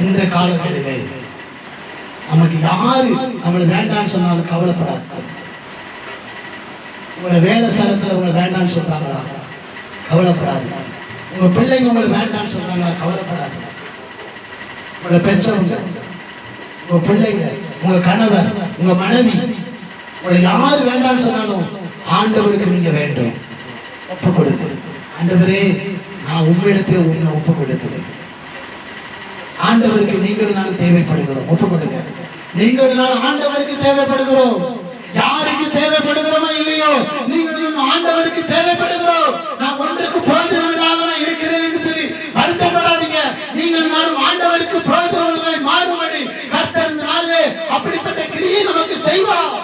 இந்த காலங்களிலே நமக்கு யாரு நம்மளை வேண்டான்னு சொன்னாலும் கவலைப்படாது. உங்களை வேலை ஸ்தலத்துல உங்களை வேண்டான்னு சொல்றாங்களா? கவலைப்படாதீங்க. உங்க பிள்ளைங்க உங்களை வேண்டான்னு சொல்றாங்களா? கவலைப்படாதீங்க. உங்களை பெற்றவங்க, உங்க பிள்ளைங்க, உங்க கணவர், உங்க மனைவி, உங்களை யாரு வேண்டான்னு சொன்னாலும் ஆண்டவருக்கு நீங்க வேண்டும். ஒப்பு கொடுத்து, ஆண்டவரே நான் உண்மையிடத்தில் உன்னை ஒப்பு கொடுக்கிறேன். ஆண்டவருக்கு நீங்கள் நானும் தேவைப்படுகிறோம். ஒப்பு கொடுங்க. நீங்கள் நான் ஆண்டவருக்கு தேவைப்படுகிறோம். யாருக்கு தேவைப்படுகிறோமோ இல்லையோ, நீங்கள் ஆண்டவருக்கு தேவைப்படுகிறோம். நான் ஒன்றுக்கு பிரயோஜனமில்லாதவனா இருக்கிறேன் என்று சொல்லி வருத்தப்படாதீங்க. நீங்கள் நானும் ஆண்டவருக்கு பிரயோஜனமாய் மாறும்படி கர்த்தர் இந்த நாளிலே அப்படிப்பட்ட கிரியை நமக்கு செய்வார்.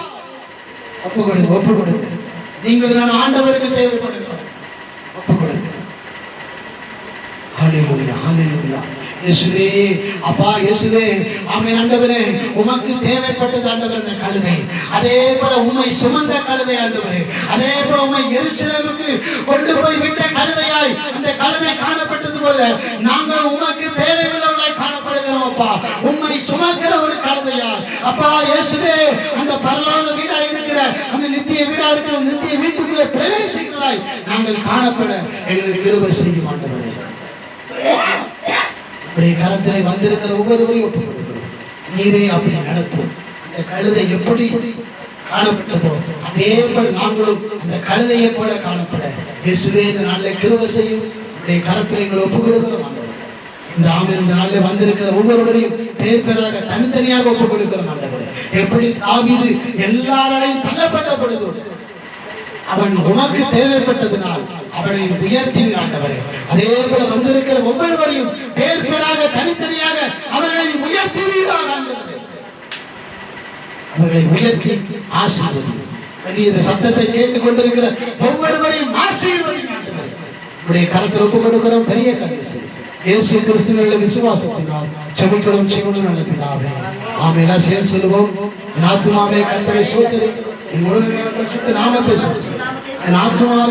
ஒப்பு கொடுங்க, ஒப்பு கொடுங்க. நீங்கள் நான் ஆண்டவருக்கு தேவைப்படுகிறோம். ஒப்பு கொடுங்க. ஹல்லேலூயா, ஹல்லேலூயா. இயேசுவே, அப்பா இயேசுவே, ஆமென். ஆண்டவரே, உமக்கு தேவைப்பட்டது ஆண்டவரே அந்த கழுதை. அதே போல உம்மை சுமந்த கழுதை ஆண்டவரே. அதே போல உம்மை எருசலேமுக்கு கொண்டு போய் விட்ட கழுதையாய் அந்த கழுதை காணப்பட்டது போல நாங்கள் உமக்கு தேவையுள்ளவர்களாய் காணப்படுகிறோம். அப்பா உம்மை சுமக்கிற ஒரு கழுதையாய் அப்பா இயேசுவே, அந்த பரலோக வீடாய் இருக்கிற அந்த நித்திய வீடா இருக்கிற நித்திய வீட்டுக்குள்ளே பிரவேசிக்கிறதாய் நாங்கள் காணப்பட எங்களுக்கு கிருபை செய்யும் ஆண்டவரே. அப்படியே கரத்திலே வந்திருக்கிற ஒவ்வொருவரையும் ஒப்புக் கொடுக்கிறோம். நீரே அப்படி நடத்தும். அந்த கழுதை எப்படி காணப்பட்டதோ அதே போல நாங்களும் அந்த கழுதையை போல காணப்பட இயேசுவே இந்த நாளிலே கிருபை செய்யும். அப்படியே கரத்திலே எங்களை ஒப்புக் கொடுக்கிறோம். இந்த ஆமென். இந்த நாளிலே வந்திருக்கிற ஒவ்வொருவரையும் பேர் பேராக தனித்தனியாக ஒப்புக் கொடுக்கிறோம் ஆண்டவரே. எப்படி தாவீது எல்லாரையும் தள்ளப்பட்ட பொழுது அவன் உமக்கு தேவைப்பட்டதனால் அவனை உயர்த்தினார் ஆண்டவரே. அதே போல வந்திருக்கிற ஒவ்வொருவரையும் பேர் பேராக தனித்தனியாக அவர்களை உயர்த்தினீராக ஆண்டவரே. அவர்களை உயர்த்தி ஆசீர்வதியும். இந்த சத்தத்தை கேட்டுக் கொண்டிருக்கிற ஒவ்வொருவரையும் ஆசீர்வதியும் ஆண்டவரே. உடைய கரத்தில் ஒப்புக் கொடுக்கிறோம். பெரிய கருத்து இயேசு கிறிஸ்துவின் விசுவாசத்தினால் ஜெபிக்கிறோம் ஜீவனுள்ள நல்ல பிதாவே. ஆமென். எல்லாம் சேர்ந்து சொல்லுவோம். என் ஆத்துமாவே கர்த்தரை ஸ்தோத்திரி, என் முழு நாமத்தை ஸ்தோத்திரி. என் ஆத்துமாவே